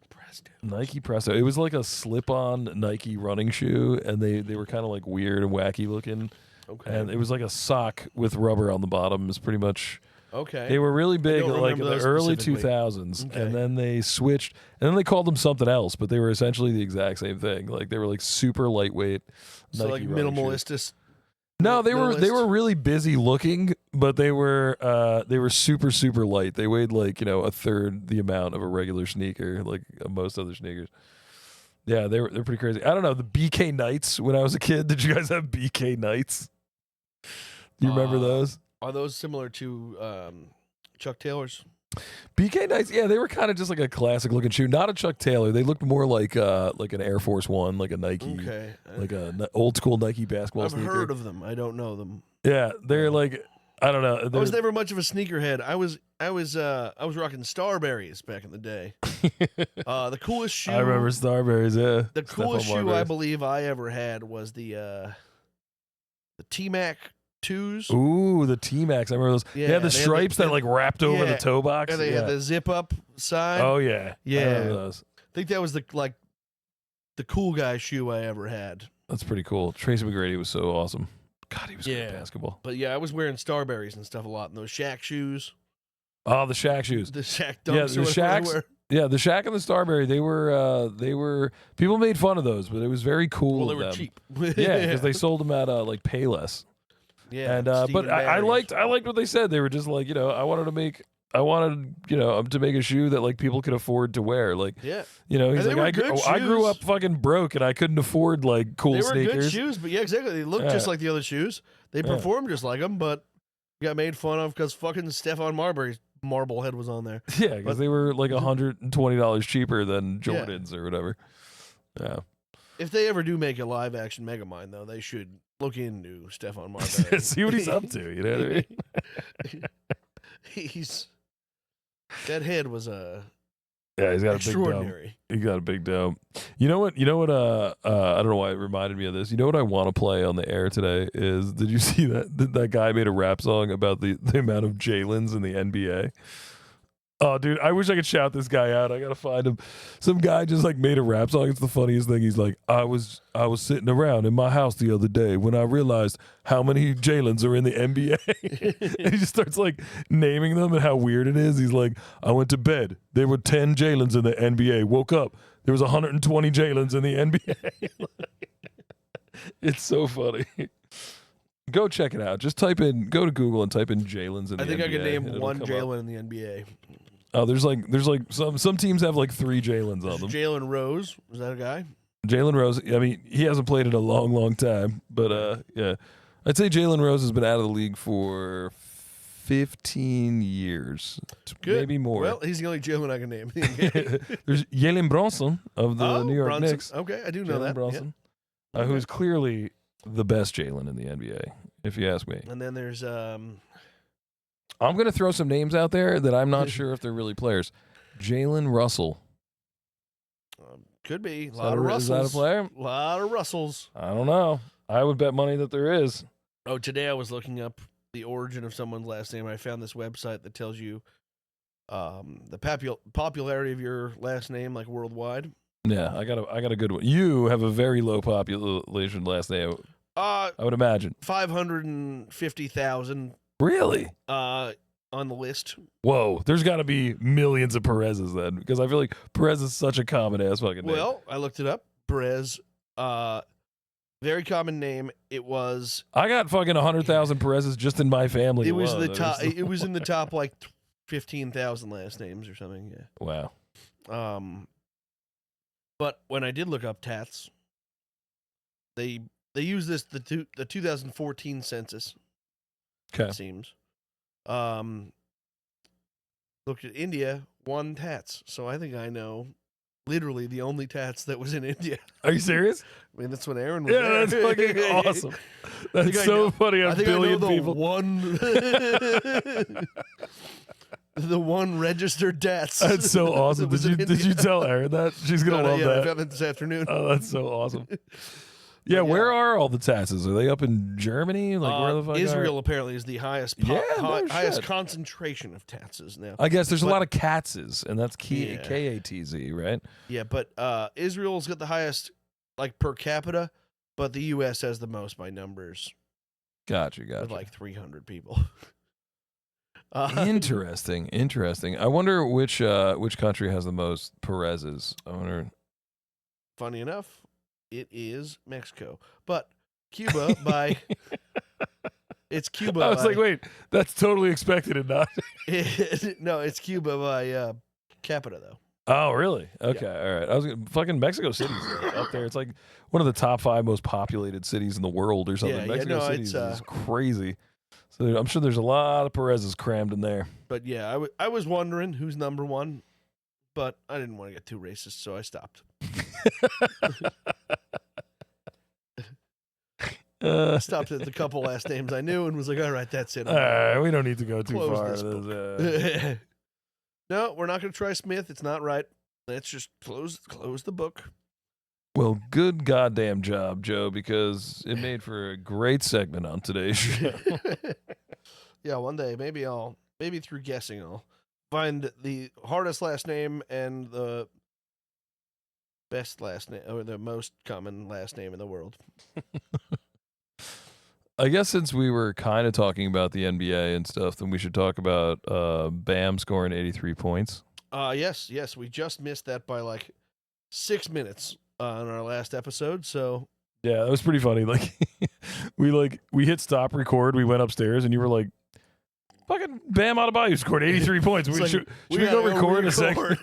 Presto. Nike Presto. It was like a slip-on Nike running shoe, and they were kind of like weird and wacky looking. Okay. And it was like a sock with rubber on the bottom. Is pretty much Okay. They were really big don't like in remember the those early specifically. 2000s, Okay. and then they switched, and then they called them something else, but they were essentially the exact same thing. Like they were like super lightweight. So like Nike running shoes. minimalist. No, they were minimalist? really busy looking, but they were super super light. They weighed like a third the amount of a regular sneaker, like most other sneakers. Yeah, they're pretty crazy. I don't know the BK Knights when I was a kid. Did you guys have BK Knights? Do you remember those? Are those similar to Chuck Taylor's? BK Knights, yeah, they were kind of just like a classic looking shoe. Not a Chuck Taylor. They looked more like an Air Force One, like a Nike, Okay. like a old school Nike basketball I've sneaker. heard of them. I don't know them. Yeah, they're like I don't know. I was never much of a sneakerhead. I was rocking Starberries back in the day. The coolest shoe. I remember Starberries. Yeah, The coolest Stephon shoe I Marbury's. believe I ever had was the T-Mac 2s. Ooh, the T Max. I remember those. Yeah, they had the they had stripes that like wrapped over the yeah, toe box. And they yeah. had the zip up side. Oh yeah, Yeah. I remember those. I think that was the cool guy shoe I ever had. That's pretty cool. Tracy McGrady was so awesome. God, he was good Yeah. at basketball. But yeah, I was wearing Starberries and stuff a lot, and those Shaq shoes, Oh, the Shaq shoes. the Shaq Yeah, dunks. the or whatever they Shaqs- were. Yeah, the Shaq and the Starberry. They were people made fun of those, but it was very cool. Well, they of were them. cheap. Yeah, because they sold them at like Payless. Yeah, And but Stephen I Barry's. liked what they said. They were just like I wanted to make a shoe that like people could afford to wear. Like Yeah, he's And they like were good I grew shoes. up fucking broke and I couldn't afford like cool they were good sneakers. shoes, but yeah, exactly. They looked just Yeah. like the other shoes. They Yeah. performed just like them, but got made fun of because fucking Stephon Marbury's marble head was on there. Yeah, But- because they were like $120 cheaper than Jordans or whatever. Yeah. If they ever do make a live action Megamind, though, they should look into Stephon Marbury. See what he's up to. You know what I mean? He's that head was Yeah, he's got a big dome. extraordinary. He got a big dome. You know what? I don't know why it reminded me of this. You know what I want to play on the air today is, did you see that guy made a rap song about the amount of Jalen's in the NBA? Oh, dude, I wish I could shout this guy out. I gotta find him. Some guy just like made a rap song. It's the funniest thing. He's like, I was sitting around in my house the other day when I realized how many Jalen's are in the NBA. And he just starts like naming them and how weird it is. He's like, I went to bed. There were 10 Jalen's in the NBA. Woke up. There was 120 Jalen's in the NBA. It's so funny. Go check it out. Just go to Google and type in Jalen's in the I think NBA. I could name and it'll one come up. Jalen in the NBA. Oh, there's like some teams have like 3 Jalen's on them. Jalen Rose was that a guy? Jalen Rose, I mean, he hasn't played in a long, long time, but yeah. I'd say Jalen Rose has been out of the league for 15 years, Good. maybe more. Well, he's the only Jalen I can name. in the NBA. There's Jalen Bronson of the New York Brunson. Knicks. Okay, I do know Jalen that. Bronson, Yeah. who's clearly the best Jalen in the NBA, if you ask me. And then there's I'm going to throw some names out there that I'm not sure if they're really players. Jalen Russell. could be a Is lot that of a- Russells. is that a player? A lot of Russells. I don't know. I would bet money that there is. Oh, today I was looking up the origin of someone's last name. I found this website that tells you the popularity of your last name, like worldwide. Yeah, I got a good one. You have a very low population last name, I would imagine. 550,000 Really? on the list. Whoa, there's got to be millions of Perez's then, because I feel like Perez is such a common ass fucking name. Well, I looked it up. Perez, very common name. It was. I got fucking 100,000 Perez's just in my family. It was alone. the top. It was in the top like 15,000 last names or something. Yeah. Wow. But when I did look up Tats, they use this the 2014 census. Okay. It seems. Looked at India, 1 Tats. So I think I know literally the only Tats that was in India. Are you serious? I mean, that's when Aaron was Yeah, there. that's fucking awesome. That's think I so know- funny. A I think I know billion the people. one, the one registered Tats. That's so awesome. that was Did in you India. tell Aaron that? She's gonna No, love yeah, I that. found it this afternoon. Oh, that's so awesome. Yeah, Yeah. where are all the Tasses? Are they up in Germany? Like where the fuck? Israel apparently is the highest Yeah, no highest shit. concentration of Tatses now. I guess there's a But- lot of Katzes, and that's Yeah. K-A-T-Z, right? Yeah, but Israel's got the highest like per capita, but the U.S. has the most by numbers Gotcha. with like 300 people. Interesting. I wonder which country has the most Perez's. I wonder. Funny enough, it is Mexico, but Cuba by it's Cuba. I was like, wait, that's totally expected and not. No, it's Cuba by capita though. Oh, really? Okay, all right. I was fucking Mexico City's up there. It's like one of the top 5 most populated cities in the world or something. Yeah, Mexico no, City it's, is crazy. So I'm sure there's a lot of Perez's crammed in there. But yeah, I was wondering who's number 1, but I didn't want to get too racist, so I stopped. I stopped at the couple last names I knew and was like, all right, that's it. We don't need to go too Close far. this book. No, we're not going to try Smith. It's not right. Let's just close the book. Well, good goddamn job, Joe, because it made for a great segment on today's show. Yeah, one day maybe through guessing I'll find the hardest last name and the best last name or the most common last name in the world. I guess since we were kind of talking about the NBA and stuff, then we should talk about Bam scoring 83 points. Yes, we just missed that by like 6 minutes on our last episode. So yeah, that was pretty funny. Like we hit stop record, we went upstairs, and you were like, "Fucking Bam Adebayo scored 83 points. Should we go record a second?"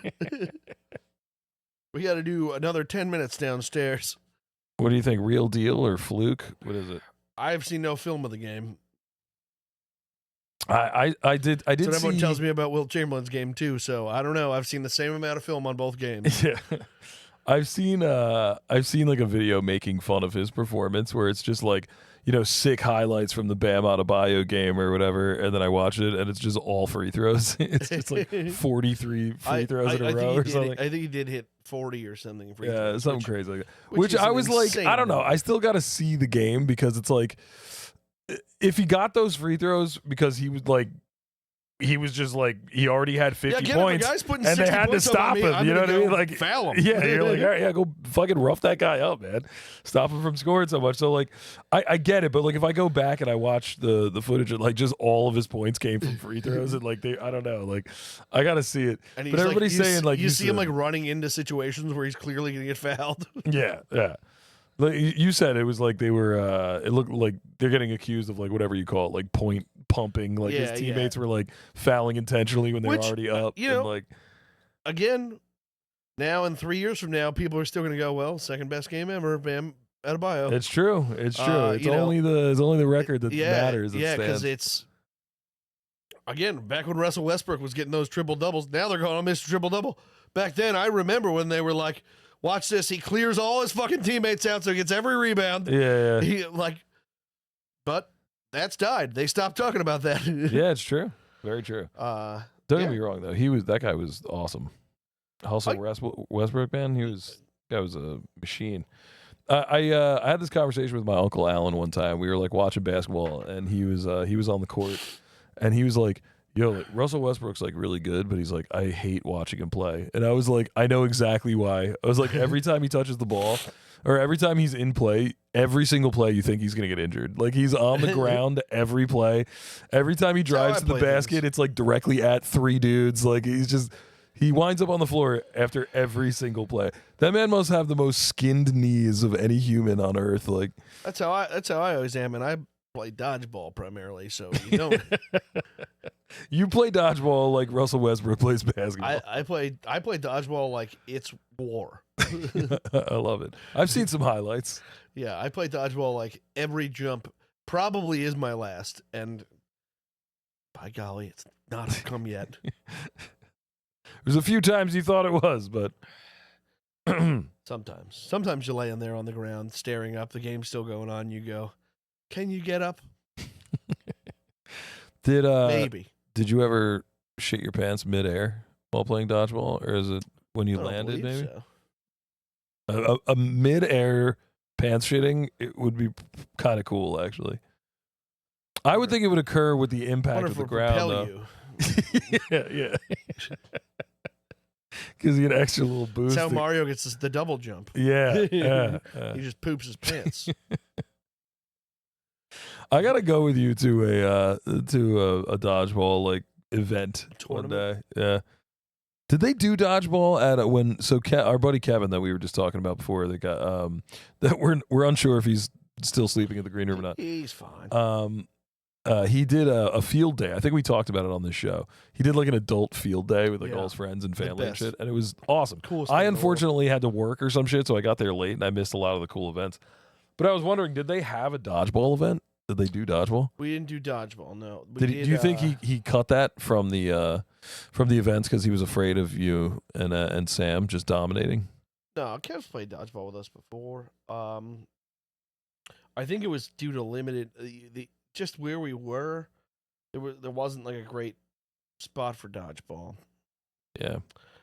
We got to do another 10 minutes downstairs. What do you think? Real deal or fluke? What is it? I've seen no film of the game. I did. So see... everyone tells me about Wilt Chamberlain's game too. So I don't know. I've seen the same amount of film on both games. Yeah, I've seen like a video making fun of his performance where it's just like, sick highlights from the Bam Adebayo game or whatever, and then I watch it and it's just all free throws. It's just like 43 free throws in a row or something. I think he did hit 40 or something. Free Yeah, throws, something crazy like that. Which I is was like, I don't know. I still got to see the game because it's like, if he got those free throws because he was just like, he already had 50 points and and they had to stop him. You know what I mean? Like, foul him. Yeah, you're like, all right, yeah, go fucking rough that guy up, man. Stop him from scoring so much. So like, I get it, but like if I go back and I watch the footage, and like just all of his points came from free throws, and like I don't know, like I gotta see it. And but everybody's saying like you see him like running into situations where he's clearly gonna get fouled. Yeah. Like you said, it was like they were. It looked like they're getting accused of like whatever you call it, like point pumping. Like his teammates were like fouling intentionally when they were already up. And like again, now and 3 years from now, people are still going to go, well, second best game ever, Bam Adebayo. It's true. It's only the record that matters. Yeah, because it's again back when Russell Westbrook was getting those triple doubles. Now they're going, Mr. Triple Double. Back then, I remember when they were like, watch this. He clears all his fucking teammates out, so he gets every rebound. Yeah. But that's died. They stopped talking about that. Yeah, it's true. Very true. Don't get me wrong though. That guy was awesome. Also, Westbrook, man, that was a machine. I had this conversation with my Uncle Alan one time. We were like watching basketball, and he was on the court, and he was like, yo, like, Russell Westbrook's like really good, but he's like, I hate watching him play. And I was like, I know exactly why. I was like, every time he touches the ball or every time he's in play, every single play you think he's going to get injured. Like he's on the ground every play. Every time he drives to the basket, it's like directly at 3 dudes. Like he winds up on the floor after every single play. That man must have the most skinned knees of any human on earth. Like that's how I always am, and I play dodgeball primarily, so you don't. You play dodgeball like Russell Westbrook plays basketball. I play dodgeball like it's war. I love it. I've seen some highlights. Yeah, I play dodgeball like every jump probably is my last, and by golly, it's not come yet. There's a few times you thought it was, but sometimes you lay in there on the ground staring up. The game's still going on. You go, can you get up? Maybe. Did you ever shit your pants midair while playing dodgeball, or is it when you landed? Maybe so. A midair pants shitting, it would be kind of cool, actually. I would think it would occur with the impact of the ground, though. Yeah. Gives you an extra little boost. That's how Mario gets the double jump. Yeah. He just poops his pants. I gotta go with you to a dodgeball like event one Tournament? day. Yeah. Did they do dodgeball at when? So our buddy Kevin that we were just talking about before, that got that we're unsure if he's still sleeping at the green room or not. He's fine. He did a field day. I think we talked about it on this show. He did like an adult field day with like Yeah. all his friends and family and best. shit, and it was awesome. Coolest I thing in the world. unfortunately had to work or some shit, so I got there late and I missed a lot of the cool events. But I was wondering, did they have a dodgeball event? Did they do dodgeball? We didn't do dodgeball. No. We Do you think he cut that from the events because he was afraid of you and Sam just dominating? No, Kev's played dodgeball with us before. I think it was due to limited the just where we were. There wasn't like a great spot for dodgeball. Yeah.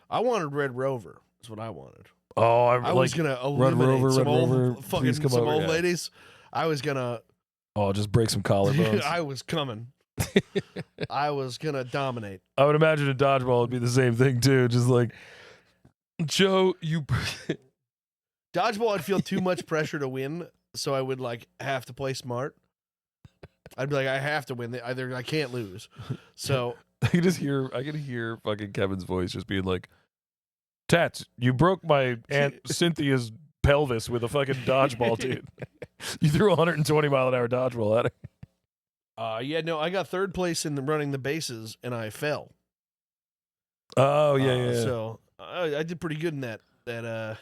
I wanted Red Rover. Is what I wanted. Oh, I was gonna eliminate Rover, some Red old Rover, fucking please come some over, old yeah. ladies. I was gonna. just break some collarbones. I was coming. I was gonna dominate. I would imagine a dodgeball would be the same thing too. Just like, Joe, you. Dodgeball, I'd feel too much pressure to win, so I would like have to play smart. I'd be like, I have to win. Either I can't lose. So I can hear fucking Kevin's voice just being like, Tats, you broke my Aunt Cynthia's pelvis with a fucking dodgeball, dude. You threw a 120-mile-an-hour dodgeball at her. yeah, no, I got third place in running the bases, and I fell. Oh yeah. So I did pretty good in that The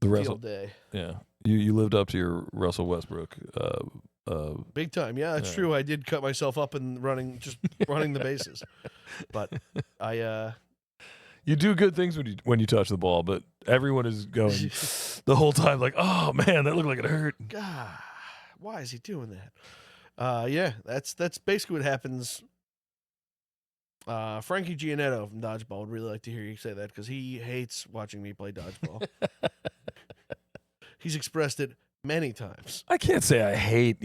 Russell, field day. yeah. You lived up to your Russell Westbrook. Big time. Yeah, that's Yeah. true. I did cut myself up in running the bases, but I You do good things when you touch the ball, but everyone is going the whole time like, oh man, that looked like it hurt. God, why is he doing that? Yeah, that's basically what happens. Frankie Giannetto from Dodgeball would really like to hear you say that because he hates watching me play dodgeball. He's expressed it many times. I can't say I hate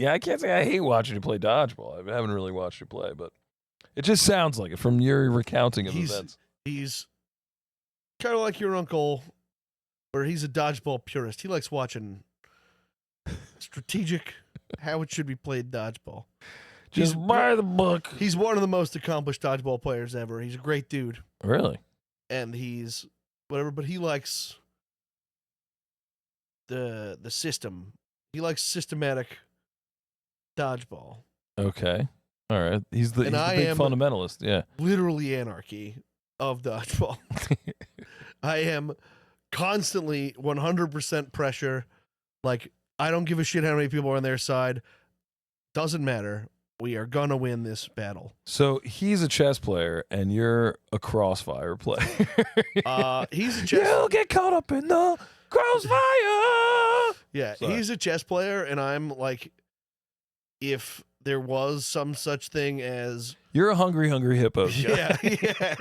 watching you play dodgeball. I haven't really watched you play, but it just sounds like it from your recounting of events. He's kind of like your uncle, where he's a dodgeball purist. He likes watching strategic, how it should be played dodgeball. Just by the book. He's one of the most accomplished dodgeball players ever. He's a great dude, Really? and he's whatever, but he likes the system. He likes systematic dodgeball. Okay. All right. He's the And I big am- fundamentalist. Yeah. Literally anarchy of dodgeball. I am constantly 100% pressure. Like, I don't give a shit how many people are on their side. Doesn't matter. We are gonna win this battle. So he's a chess player, and you're a crossfire player. He's a chess. You'll get caught up in the crossfire. Yeah, Sorry. he's a chess player, and I'm like, if there was some such thing as You're a hungry hippo. yeah, yeah.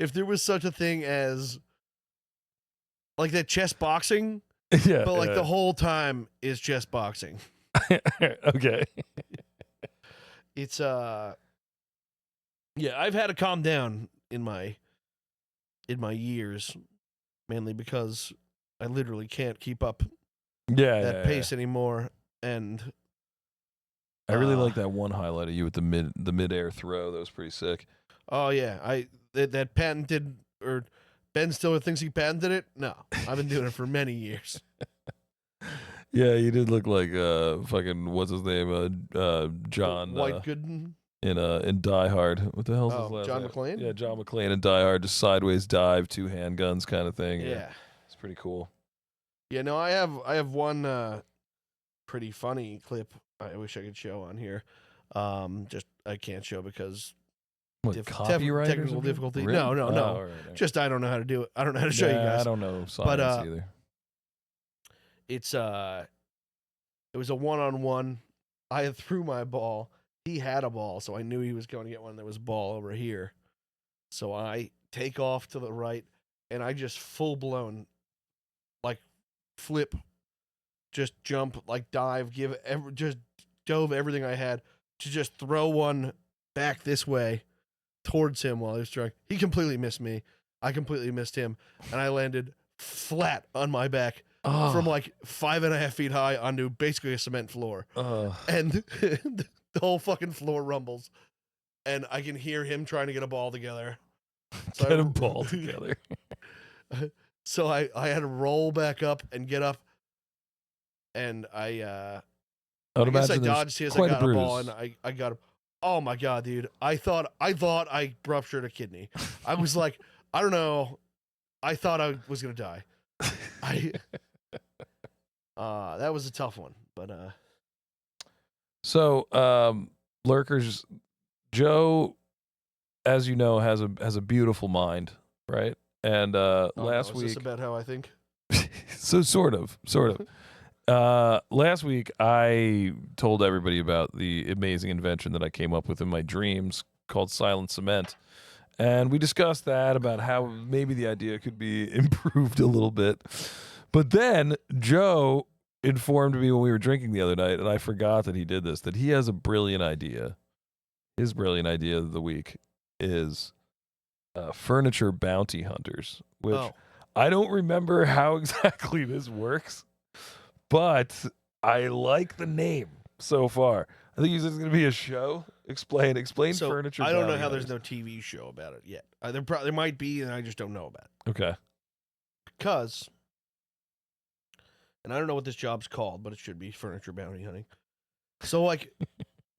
If there was such a thing as like that chess boxing, Yeah. but like the whole time is chess boxing. Okay. It's yeah, I've had to calm down in my years, mainly because I literally can't keep up Yeah. that pace anymore. And I really like that one highlight of you with the mid-air throw. That was pretty sick. oh yeah, that patented, or Ben Stiller thinks he patented it. No, I've been doing it for many years. Yeah, you did look like fucking what's his name? John White Gooden. in Die Hard. What the hell's his Oh, last John name? McClane? Yeah, John McClane in Die Hard, just sideways dive, 2 handguns kind of thing. Yeah. It's pretty cool. Yeah, no, I have one pretty funny clip I wish I could show on here. Just I can't show because What, copyright or technical something? difficulty. Really? No. Oh, all right. Just I don't know how to do it. I don't know how to show you Yeah, guys. I don't know science But, either. It's it was a 1-on-1. I threw my ball. He had a ball, so I knew he was going to get one. There was a ball over here. So I take off to the right, and I just full blown, like, flip, just jump, like dive, just dove everything I had to just throw one back this way towards him while he was trying. He completely missed me. I completely missed him, and I landed flat on my back from like 5.5 feet high onto basically a cement floor. And The whole fucking floor rumbles, and I can hear him trying to get a ball together. So Get a ball together. So I had to roll back up and get up, and I would guess I imagine there's dodged his. I quite a got a ball, bruise. and I got him. Oh my god, dude! I thought I ruptured a kidney. I was like, I don't know. I thought I was gonna die. That was a tough one, but So, lurkers, Joe, as you know, has a beautiful mind, right? And oh, no, last is week, this about how I think? so sort of. Last week, I told everybody about the amazing invention that I came up with in my dreams called Silent Cement. And we discussed that about how maybe the idea could be improved a little bit. But then Joe informed me when we were drinking the other night, and I forgot that he did this, that he has a brilliant idea. His brilliant idea of the week is furniture bounty hunters, which Oh. I don't remember how exactly this works, but I like the name so far. I think it's going to be a show. Explain So furniture. I don't know bounty how there's hunters. no TV show about it yet. There might be, and I just don't know about it. Okay. Because, and I don't know what this job's called, but it should be furniture bounty hunting. So, like,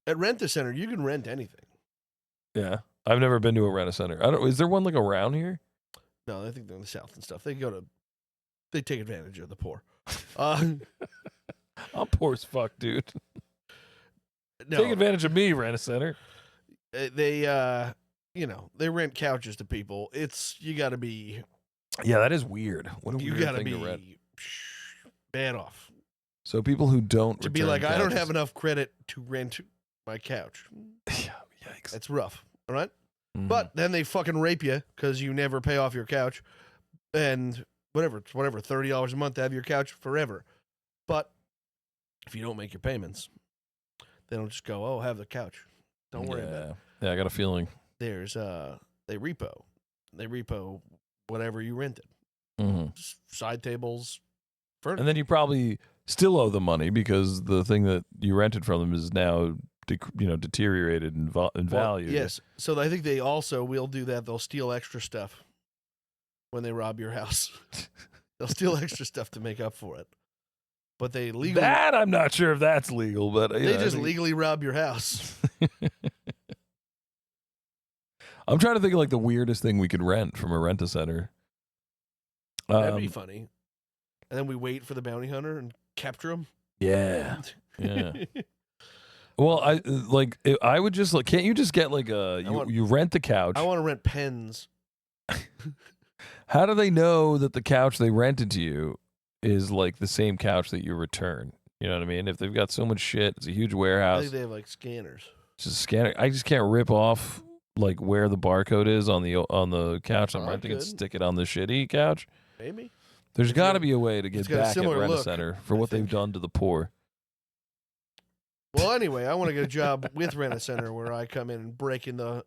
at Rent-A-Center, you can rent anything. Yeah. I've never been to a rent-a-center. Is there one like around here? No, I think they're in the South and stuff. They take advantage of the poor. I'm poor as fuck, dude. No, Take advantage of me, rent-a-center. they rent couches to people. You got to be, Yeah, that is weird. What a you weird got to thing be to rent. bad off. So people who don't To be return like, I don't couches- have enough credit to rent my couch. Yeah, yikes. That's rough. All right. Mhm. But then they fucking rape you because you never pay off your couch, and whatever, $30 a month to have your couch forever. But if you don't make your payments, they don't just go, "Oh, have the couch." Don't worry about it. Yeah, I got a feeling. There's they repo whatever you rented, Mhm. side tables, furniture. And then you probably still owe the money because the thing that you rented from them is now deteriorated in value. Yes. So I think they also will do that. They'll steal extra stuff when they rob your house. They'll steal extra stuff to make up for it. But they legally That I'm not sure if that's legal, but they just legally rob your house. I'm trying to think of like the weirdest thing we could rent from a rent-a-center. That'd be funny. And then we wait for the bounty hunter and capture him. Yeah. Yeah. Well, I would just like, can't you just get like you rent the couch? I want to rent pens. How do they know that the couch they rented to you is like the same couch that you return? You know what I mean? If they've got so much shit, it's a huge I warehouse. think they have like scanners. Just scan it. I just can't rip off like where the barcode is on the couch I'm Oh, I renting and could. stick it on the shitty couch. Maybe. There's It's got got- to be a way to it's get got a back at similar look, Rent-A-Center for I what they've think. done to the poor. Well, anyway, I want to get a job with Rent-A-Center where I come in and break into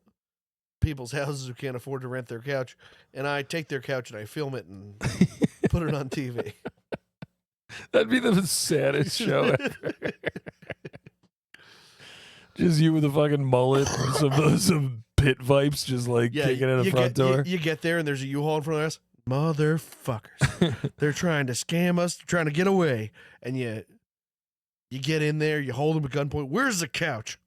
people's houses who can't afford to rent their couch, and I take their couch and I film it and put it on TV. That'd be the saddest show ever. Just you with a fucking mullet, and some pit vipes, just like kicking in the front door. You get there and there's a U-Haul in front of us. Motherfuckers. They're trying to scam us. They're trying to get away. And you get in there. You hold them at gunpoint. Where's the couch?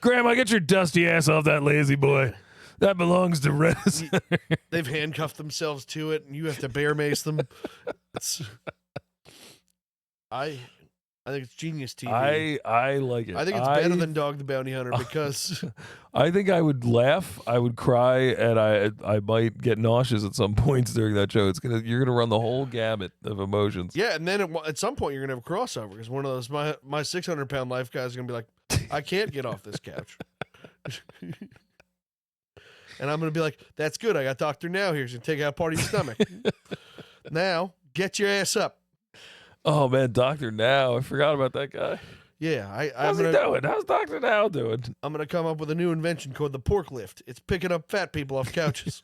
Grandma, get your dusty ass off that lazy boy. That belongs to Rent-A-Center. They've handcuffed themselves to it, and you have to bear mace them. I think it's genius TV. I like it. I think it's better than Dog the Bounty Hunter because I think I would laugh, I would cry, and I might get nauseous at some points during that show. You're gonna run the whole gamut of emotions. yeah, and then at some point you're gonna have a crossover because one of those my 600-pound life guys is gonna be like, I can't get off this couch, and I'm gonna be like, that's good. I got Dr. Now here. He's gonna take out part of your stomach. Now get your ass up. Oh man, Dr. Now, I forgot about that guy. Yeah, How's he doing? How's Dr. Now doing? I'm gonna come up with a new invention called the pork lift. It's picking up fat people off couches.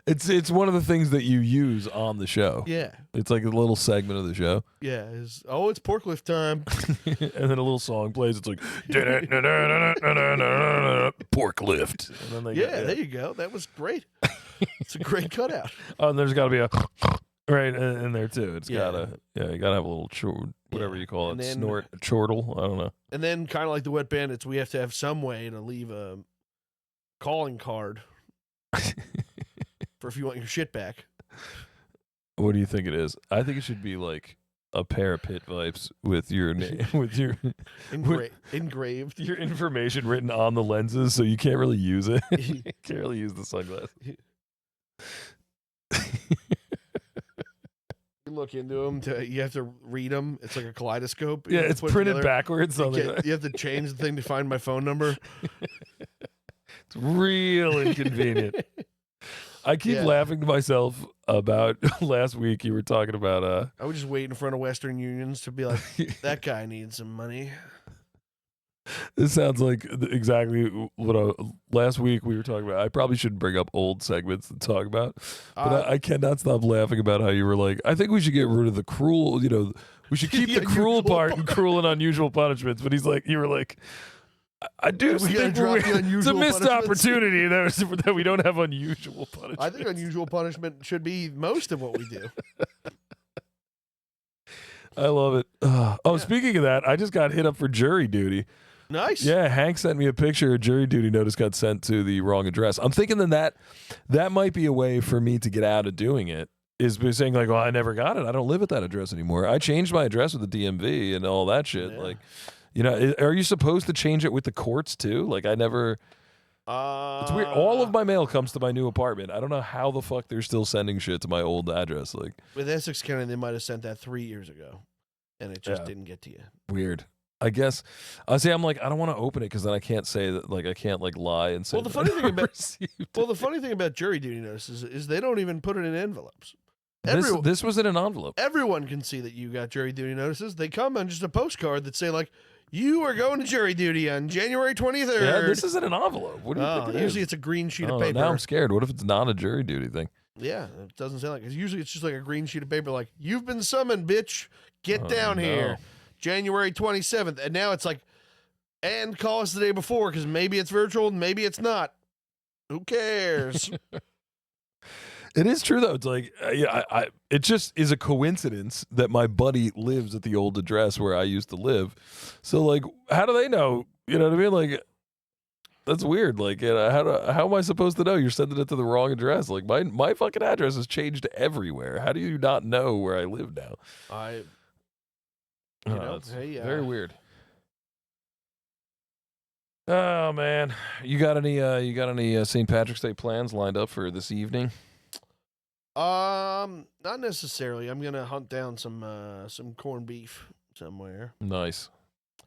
It's one of the things that you use on the show. Yeah. It's like a little segment of the show. Yeah. It's pork lift time. And then a little song plays. It's like pork lift. And then they Yeah, there you go. That was great. It's a great cutout. Oh, and there's got to be a right in there too. It's Yeah. gotta you gotta have a little whatever Yeah. you call it, And then- snort, chortle. I don't know. And then, kind of like the Wet Bandits, we have to have some way to leave a calling card for if you want your shit back. What do you think it is? I think it should be like a pair of pit vipes with your name, with your Engraved. your information written on the lenses, so you can't really use it. You can't really use the sunglasses. You look into them. You have to read them. It's like a kaleidoscope. You Yeah, have to it's put it printed together. backwards. You, On the, you have to change the thing to find my phone number. it's real inconvenient. I keep Yeah. laughing to myself about last week. You were talking about I would just wait in front of Western Unions to be like, that guy needs some money. This sounds like exactly what last week we were talking about. I probably shouldn't bring up old segments to talk about, but I cannot stop laughing about how you were like, I think we should get rid of the cruel, we should keep the cruel unusual part and cruel and unusual punishments. But you were like, I do We gotta think drop the it's a unusual missed punishments. opportunity that we don't have unusual punishments. I think unusual punishment should be most of what we do. I love it. Speaking of that, I just got hit up for jury duty. Nice. Yeah, Hank sent me a picture. A jury duty notice got sent to the wrong address. I'm thinking that might be a way for me to get out of doing it. Is by saying like, "Well, I never got it. I don't live at that address anymore. I changed my address with the DMV and all that shit." Yeah. Like, are you supposed to change it with the courts too? Like, I never. It's weird. All of my mail comes to my new apartment. I don't know how the fuck they're still sending shit to my old address. Like, with Essex County, they might have sent that 3 years ago, and it just Yeah. didn't get to you. weird. I guess. I say I'm like, I don't want to open it because then I can't say that. Like, I can't like lie and say. Well, the that funny I thing about- received it. Well, the funny thing about jury duty notices is they don't even put it in envelopes. Everyone, This was in an envelope. everyone can see that you got jury duty notices. They come on just a postcard that say like, "You are going to jury duty on January 23rd." Yeah, this is in an envelope. What do you think it usually is? it's a green sheet of Oh, paper. now I'm scared. What if it's not a jury duty thing? Yeah, it doesn't sound like it. Usually it's just like a green sheet of paper like, "You've been summoned, bitch. Get Oh, down no. here. January 27th." And now it's like, and call us the day before because maybe it's virtual, maybe it's not. Who cares? It is true though. It's like, it just is a coincidence that my buddy lives at the old address where I used to live. So like, how do they know? You know what I mean? Like, that's weird. Like, how am I supposed to know you're sending it to the wrong address? Like, my fucking address has changed everywhere. How do you not know where I live now? You know, It's hey, very weird. Oh man, you got any St. Patrick's Day plans lined up for this evening? Not necessarily. I'm gonna hunt down some corned beef somewhere. Nice.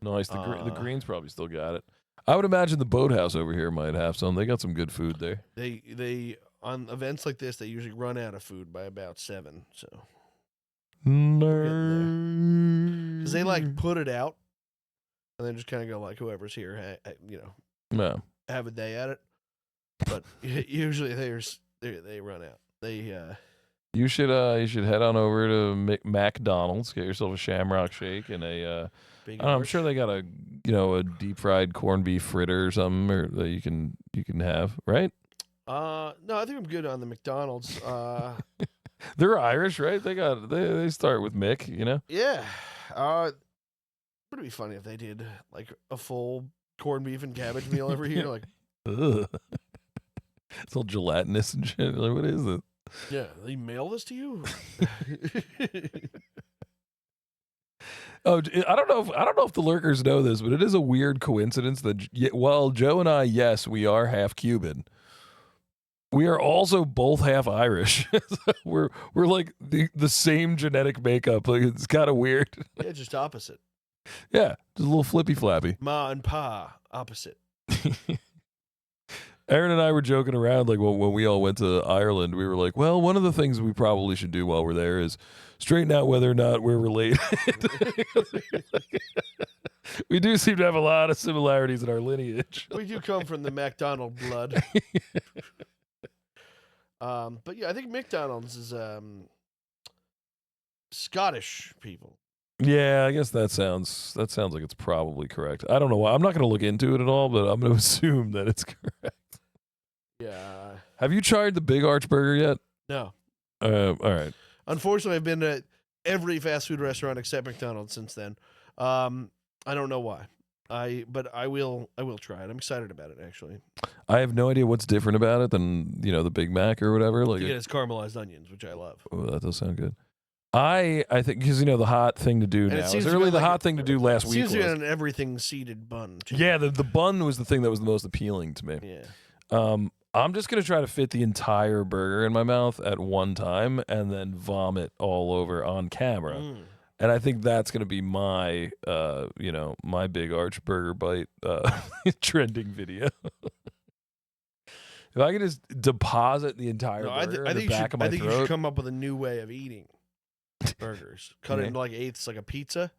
The Uh, Greens probably still got it. I would imagine the Boathouse over here might have some. They got some good food there. They on events like this they usually run out of food by about 7. So Nerd. because they like put it out and then just kind of go like whoever's here, Yeah. have a day at it. But usually they run out. They You should head on over to McDonald's, get yourself a Shamrock Shake and a big. I don't know, I'm arch. sure they got a deep fried corned beef fritter or something or that you can have, right? No, I think I'm good on the McDonald's. They're Irish, right? They start with Mick, you know? Yeah. Would it be funny if they did like a full corned beef and cabbage meal every year? Like, Ugh. It's all gelatinous and shit. Like, what is it? yeah, they mail this to you. Oh, I don't know if the lurkers know this, but it is a weird coincidence that while Joe and I, yes, we are half Cuban, we are also both half Irish. we're like the same genetic makeup. Like, it's kind of weird. Yeah, just opposite. Yeah, just a little flippy flappy. Ma and Pa, opposite. Aaron and I were joking around, like when we all went to Ireland, we were like, well, one of the things we probably should do while we're there is straighten out whether or not we're related. We do seem to have a lot of similarities in our lineage. We do come from the McDonald blood. But yeah, I think McDonald's is Scottish people. Yeah, I guess that sounds like it's probably correct. I don't know why. I'm not going to look into it at all, but I'm going to assume that it's correct. Yeah. Have you tried the Big Arch Burger yet? No. All right. Unfortunately, I've been to every fast food restaurant except McDonald's since then. I don't know why. But I will try it. I'm excited about it actually. I have no idea what's different about it than the Big Mac or whatever. Like It has caramelized onions, which I love. oh, that does sound good. I think because the hot thing to do And it now. seems Is to be really the like- hot thing to do last week. Seems to be was- an everything seeded bun. Too. Yeah, the bun was the thing that was the most appealing to me. Yeah. I'm just gonna try to fit the entire burger in my mouth at one time and then vomit all over on camera. Mm. And I think that's gonna be my my Big Arch Burger bite trending video. If I could just deposit the entire No, burger in I the think, back of my you throat. should come up with a new way of eating burgers. Cut it Yeah. into like eighths, like a pizza,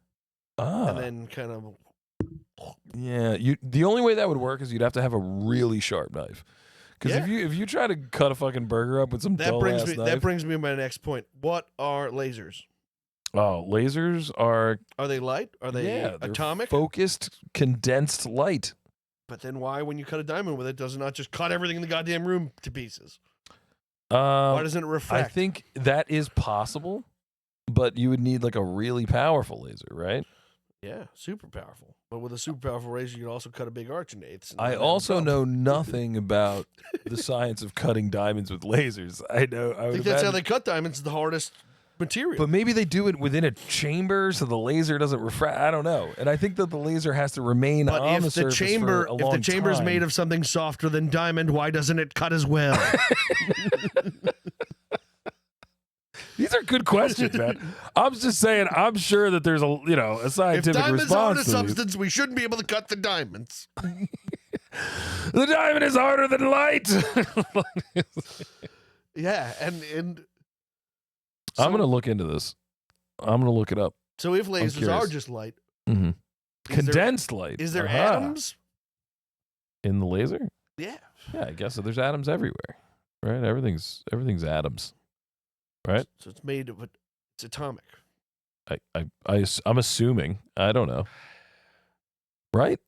Ah. and then kind of. Yeah, the only way that would work is you'd have to have a really sharp knife. Because Yeah. if you try to cut a fucking burger up with some That dull brings ass me. knife, That brings me to my next point. What are lasers? lasers are Are they light? Are they they're atomic? focused condensed light. But then why, when you cut a diamond with it, does it not just cut everything in the goddamn room to pieces? Um, Why doesn't it I refract? think that is possible, but you would need like a really powerful laser, right? Yeah, super powerful. But with a super powerful razor, you can also cut a big arch in eighths. and I not have a also problem. know nothing about the science of cutting diamonds with lasers. I I would think that's how imagine- they cut diamonds. The hardest material. But maybe they do it within a chamber so the laser doesn't refract. I don't know. And I think that the laser has to remain But on if the the surface chamber, for a if long the chamber's time. made of something softer than diamond, why doesn't it cut as well? These are good questions, man. I'm just saying. I'm sure that there's a if scientific diamonds aren't response a to these. substance, we shouldn't be able to cut the diamonds. The diamond is harder than light. Yeah, and I'm gonna look into this. I'm gonna look it up. So if lasers are curious. just light, Mm-hmm. is there- Condensed light. is there Aha. atoms? in the laser? Yeah. Yeah, I guess so. There's atoms everywhere, right? Everything's atoms. Right? So it's made of it's atomic. I'm assuming. I don't know. Right?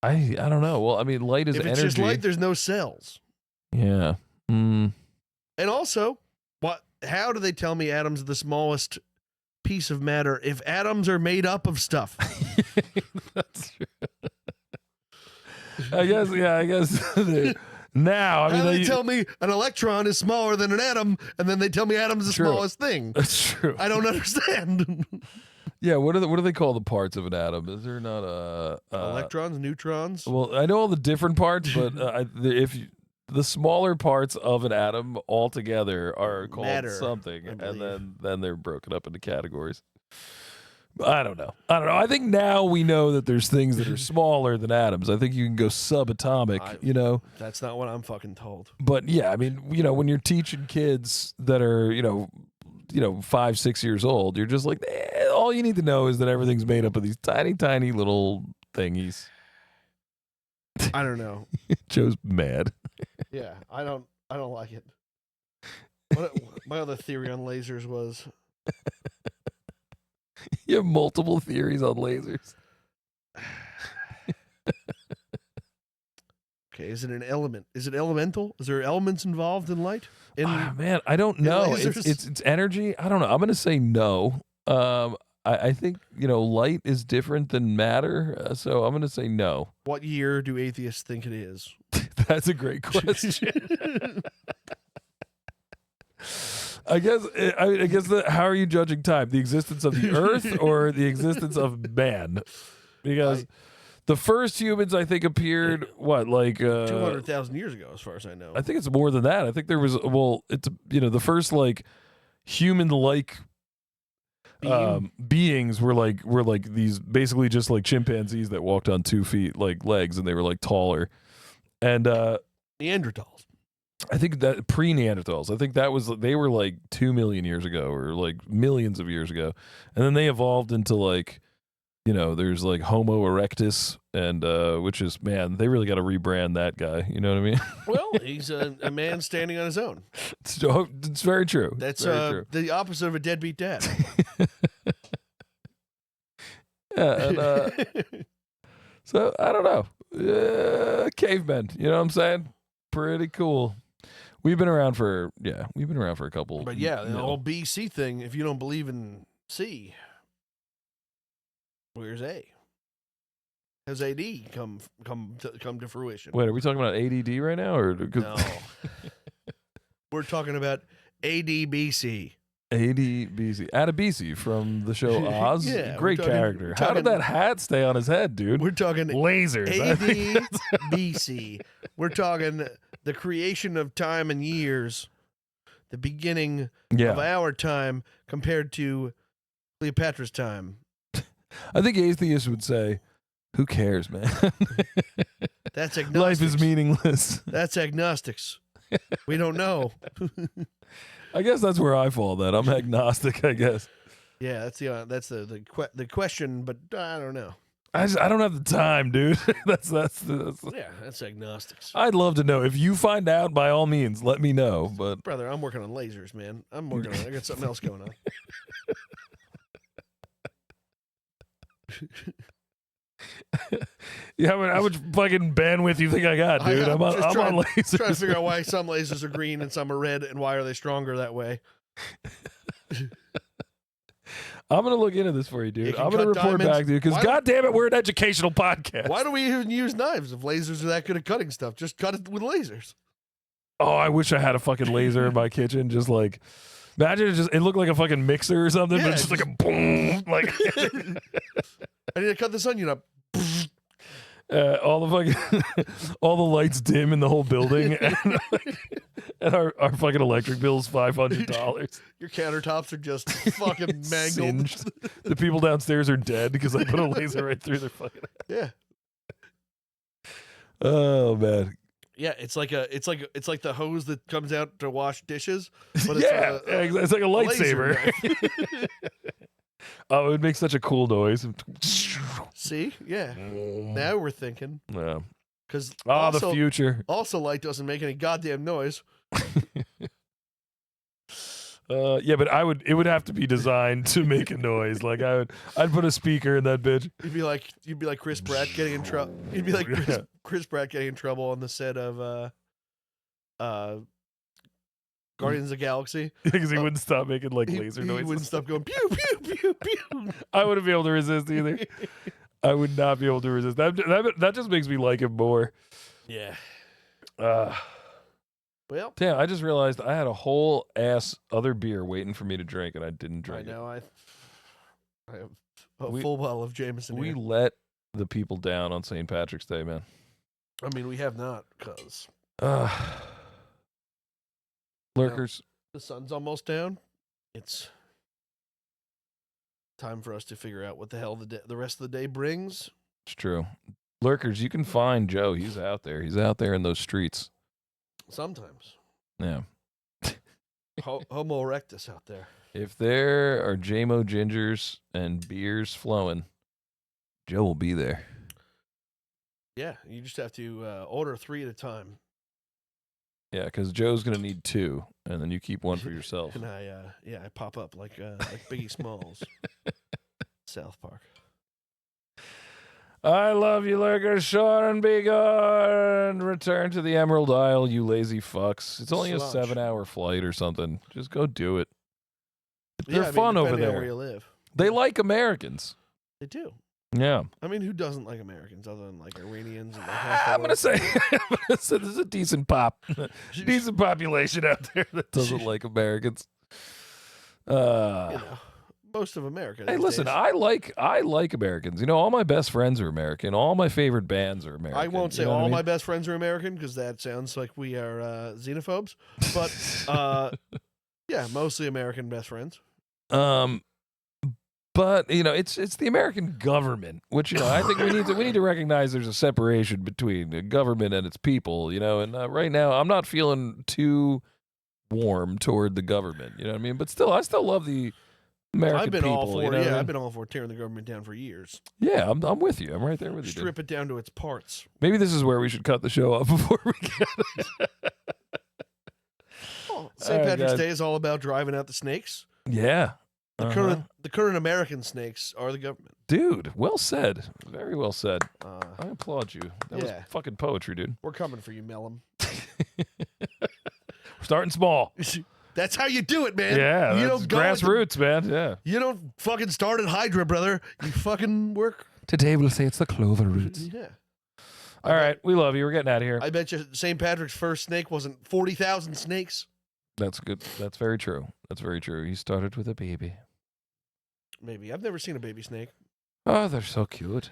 I don't know. Well, I mean, light is If it's energy. just light, there's no cells. Yeah. Mm. And also, how do they tell me atoms are the smallest piece of matter if atoms are made up of stuff? That's true. I guess. Yeah. I guess. Now, I mean, How do they tell me an electron is smaller than an atom, and then they tell me atom's the True. smallest thing? that's true. I don't understand. Yeah. What do they call the parts of an atom? Is there not a Electrons, neutrons. Well, I know all the different parts, but the smaller parts of an atom altogether are called Matter, something, I and believe. then they're broken up into categories. I don't know. I think now we know that there's things that are smaller than atoms. I think you can go subatomic, That's not what I'm fucking told. But yeah, I mean, when you're teaching kids that are, 5, 6 years old, you're just like, all you need to know is that everything's made up of these tiny, tiny little thingies. I don't know. Joe's mad. Yeah, I don't like it. My other theory on lasers was You have multiple theories on lasers. okay, is it an element? Is it elemental? Is there elements involved in light? Man, I don't know. lasers? It's energy. I don't know. I'm going to say no. I think light is different than matter, so I'm going to say no. What year do atheists think it is? That's a great question. I guess. How are you judging time? The existence of the Earth or the existence of man? Because the first humans, I think, appeared 200,000 years ago, as far as I know. I think it's more than that. I think there was the first human-like beings were like these basically just like chimpanzees that walked on 2 feet like legs, and they were like taller. And Neanderthals. I think that pre-Neanderthals. I think they were like 2 million years ago or like millions of years ago, and then they evolved into like there's like Homo erectus, and which is, man, they really got to rebrand that guy. You know what I mean? Well, he's a man standing on his own. It's very true. That's very true. the opposite of a deadbeat dad. Yeah, and, so I don't know. Cavemen, you know what I'm saying? Pretty cool. We've been around for a couple. But yeah, the whole BC thing, if you don't believe in C, where's A? Has AD come to fruition? Wait, are we talking about ADD right now, or No. We're talking about ADBC. ADBC? Adabisi from the show Oz. Yeah, Great we're talking- character. we're How did talking- that hat stay on his head, dude? We're talking Lasers. I think that's- ADBC. We're talking the creation of time and years, the beginning of Yeah, our time compared to Cleopatra's time. I think atheists would say, "Who cares, man? That's agnostics. Life is meaningless." That's agnostics. We don't know. I guess that's where I fall. Then I'm agnostic. I guess Yeah, that's the question, but I don't know. I don't have the time, dude. that's Yeah, that's agnostics. I'd love to know. If you find out, by all means, let me know. But Brother, I'm working on lasers, man. I got something else going on. yeah, how much fucking bandwidth do you think I got, dude? I'm on lasers. Trying to figure out why some lasers are green and some are red, and why are they stronger that way? I'm gonna look into this for you, dude. You can I'm gonna cut report diamonds. back to you because, Why- goddamn it, we're an educational podcast. Why do we even use knives if lasers are that good at cutting stuff? Just cut it with lasers. Oh, I wish I had a fucking laser in my kitchen. Just like, imagine it looked like a fucking mixer or something, Yeah, but it's just like a boom, like. I need to cut this onion up. All the fucking all the lights dim in the whole building, and our fucking electric bill's $500. Your countertops are just fucking mangled. Singed. The people downstairs are dead because I put a laser right through their fucking. Yeah. Oh man. Yeah, it's like the hose that comes out to wash dishes. But it's Yeah, it's like a laser lightsaber. knife. Oh, it would make such a cool noise. See? Yeah. Now we're thinking. Yeah. Because The future. also light doesn't make any goddamn noise. Yeah, but it would have to be designed to make a noise. Like I'd put a speaker in that bitch. You'd be like Chris Pratt getting in trouble. You'd be like Chris Pratt getting in trouble on the set of Guardians of the Galaxy. Because he wouldn't stop making like laser He noises. wouldn't stop going pew pew pew pew. I wouldn't be able to resist either. I would not be able to resist. That just makes me like him more. Yeah. Well, Damn, I just realized I had a whole ass other beer waiting for me to drink, and I didn't I drink it. know I have a We- full bottle of Jameson We here. let the people down on St. Patrick's Day, man. I mean, we have not, because Lurkers. the sun's almost down. It's time for us to figure out what the hell the rest of the day brings. It's true. Lurkers, you can find Joe. He's out there. He's out there in those streets. Sometimes. Yeah. Homo erectus out there. If there are JMO gingers and beers flowing, Joe will be there. Yeah, you just have to order 3 at a time. Yeah, because Joe's going to need 2, and then you keep one for yourself. And I pop up like Biggie Smalls. South Park. I love you, Lurkers. Sure and be good. Return to the Emerald Isle, you lazy fucks. It's only a Sludge. 7-hour flight or something. Just go do it. Yeah, They're I mean, fun over depending on there. where you live. They like Americans. They do. Yeah. I mean, who doesn't like Americans other than like Iranians? And I'm gonna say there's a decent decent population out there that doesn't like Americans. you know, most of America. Hey, these listen, days. I like Americans. You know, all my best friends are American. All my favorite bands are American. I won't say You know what all I my mean? best friends are American because that sounds like we are xenophobes. But yeah, mostly American best friends. But you know, it's the American government, which I think we need to recognize there's a separation between the government and its people. You know, and right now I'm not feeling too warm toward the government. You know what I mean? But still, I still love the American I've been people. all for you know what I mean? I've been all for tearing the government down for years. Yeah, I'm with you. I'm right there with you. Dude. Strip it down to its parts. Maybe this is where we should cut the show off before we get it. Oh, St. right, Patrick's guys. Day is all about driving out the snakes. Yeah. The current American snakes are the government. Dude, well said. Very well said. Uh, I applaud you. That was Yeah. fucking poetry, dude. we're coming for you, Mellum. We're starting small. That's how you do it, man. Yeah, you that's don't go with the- grassroots, man. Yeah. You don't fucking start at Hydra, brother. You fucking work. Today we'll say it's the clover roots. Yeah. All right, we love you. We're getting out of here. I bet you St. Patrick's first snake wasn't 40,000 snakes. That's good. That's very true. That's very true. He started with a baby. Maybe. I've never seen a baby snake. Oh, they're so cute.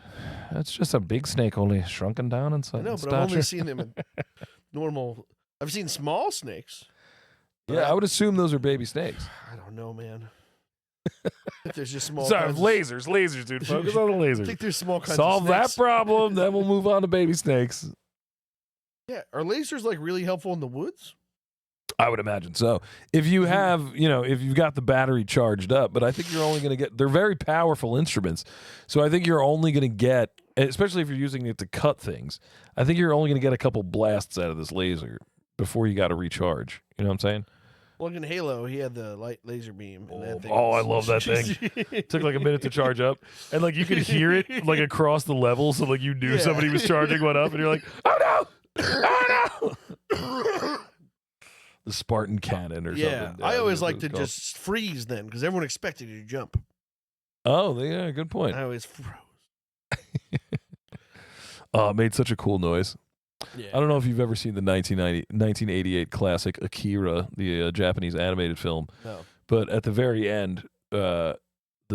It's just a big snake, only shrunken down in I size. know, but I've only seen them in normal. I've seen small snakes. Yeah, I would assume those are baby snakes. I don't know, man. If there's just small. Sorry, kinds lasers, dude. Focus on the I lasers. think there's small kinds Solve of that snakes. problem, then we'll move on to baby snakes. Yeah, are lasers like really helpful in the woods? I would imagine so. If you have, if you've got the battery charged up, but I think you're only going to get, they're very powerful instruments. So I think you're only going to get, especially if you're using it to cut things, I think you're only going to get a couple blasts out of this laser before you got to recharge. You know what I'm saying? Well, in Halo, he had the light laser beam. And that thing Oh, I was- love that thing. Took like a minute to charge up. And like you could hear it like across the level. So like you knew Yeah. somebody was charging one up and you're like, oh no! Oh no! The Spartan cannon or Yeah, something. I always that's like what to it's called. just freeze then because everyone expected you to jump. Oh, yeah, good point. I always froze. Oh, it made such a cool noise. Yeah. I don't know if you've ever seen the 1988 classic Akira, the Japanese animated film, No. but at the very end, the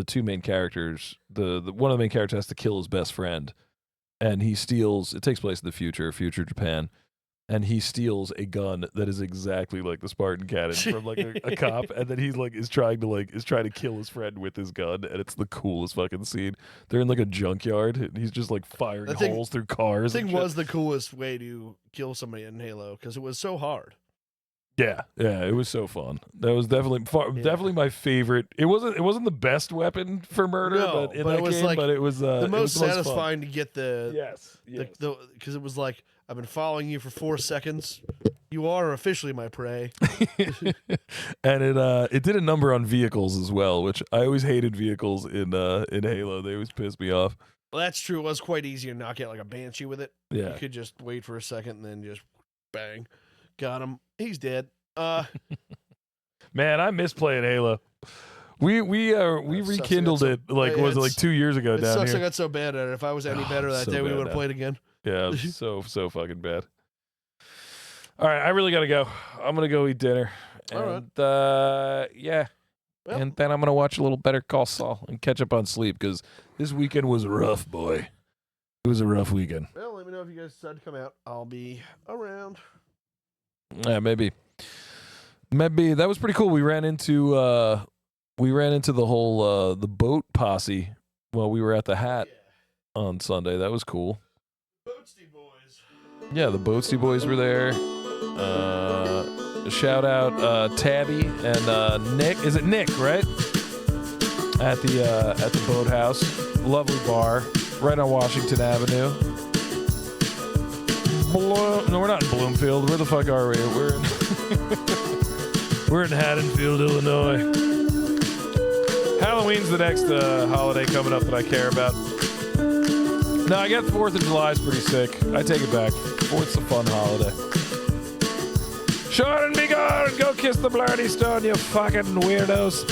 two main characters, the one of the main characters has to kill his best friend, and he steals. It takes place in the future Japan, and he steals a gun that is exactly like the Spartan cannon from like a cop, and then he's like is trying to kill his friend with his gun, and it's the coolest fucking scene. They're in like a junkyard, and he's just like firing That thing- holes through cars. I and think shit. was the coolest way to kill somebody in Halo because it was so hard. Yeah, it was so fun. That was definitely Yeah. definitely my favorite. It wasn't the best weapon for murder, No, but in but that it was game, like but it was The it most was the fun. satisfying to get the Yes, because it was like I've been following you for 4 seconds. You are officially my prey. and it did a number on vehicles as well, which I always hated vehicles in Halo. They always pissed me off. Well, that's true. It was quite easy to knock out like a banshee with it. Yeah, You could just wait for a second and then just bang, got him. He's dead. man, I miss playing Halo. We sucks. rekindled That's it like was it like 2 years ago It down sucks I here. got so bad at it. If I was any better that so day, we bad would now. have played again. Yeah, it was so fucking bad. All right, I really gotta go. I'm gonna go eat dinner. All right. And yeah. Well- And then I'm gonna watch a little Better Call Saul and catch up on sleep because this weekend was rough, boy. It was a rough weekend. Well, let me know if you guys decide to come out. I'll be around. Yeah, maybe that was pretty cool. We ran into the whole the boat posse while we were at the Hat on Sunday. That was cool. Boatsty boys. Yeah, the Boatsy boys were there. Shout out Tabby and Nick. Is it Nick, right? At the boathouse. Lovely bar. Right on Washington Avenue. No, we're not in Bloomfield. Where the fuck are we? We're in Haddonfield, Illinois. Halloween's the next holiday coming up that I care about. No, I get 4th of July is pretty sick. I take it back. 4th's a fun holiday. Sure and be gone. Go kiss the Blarney Stone, you fucking weirdos.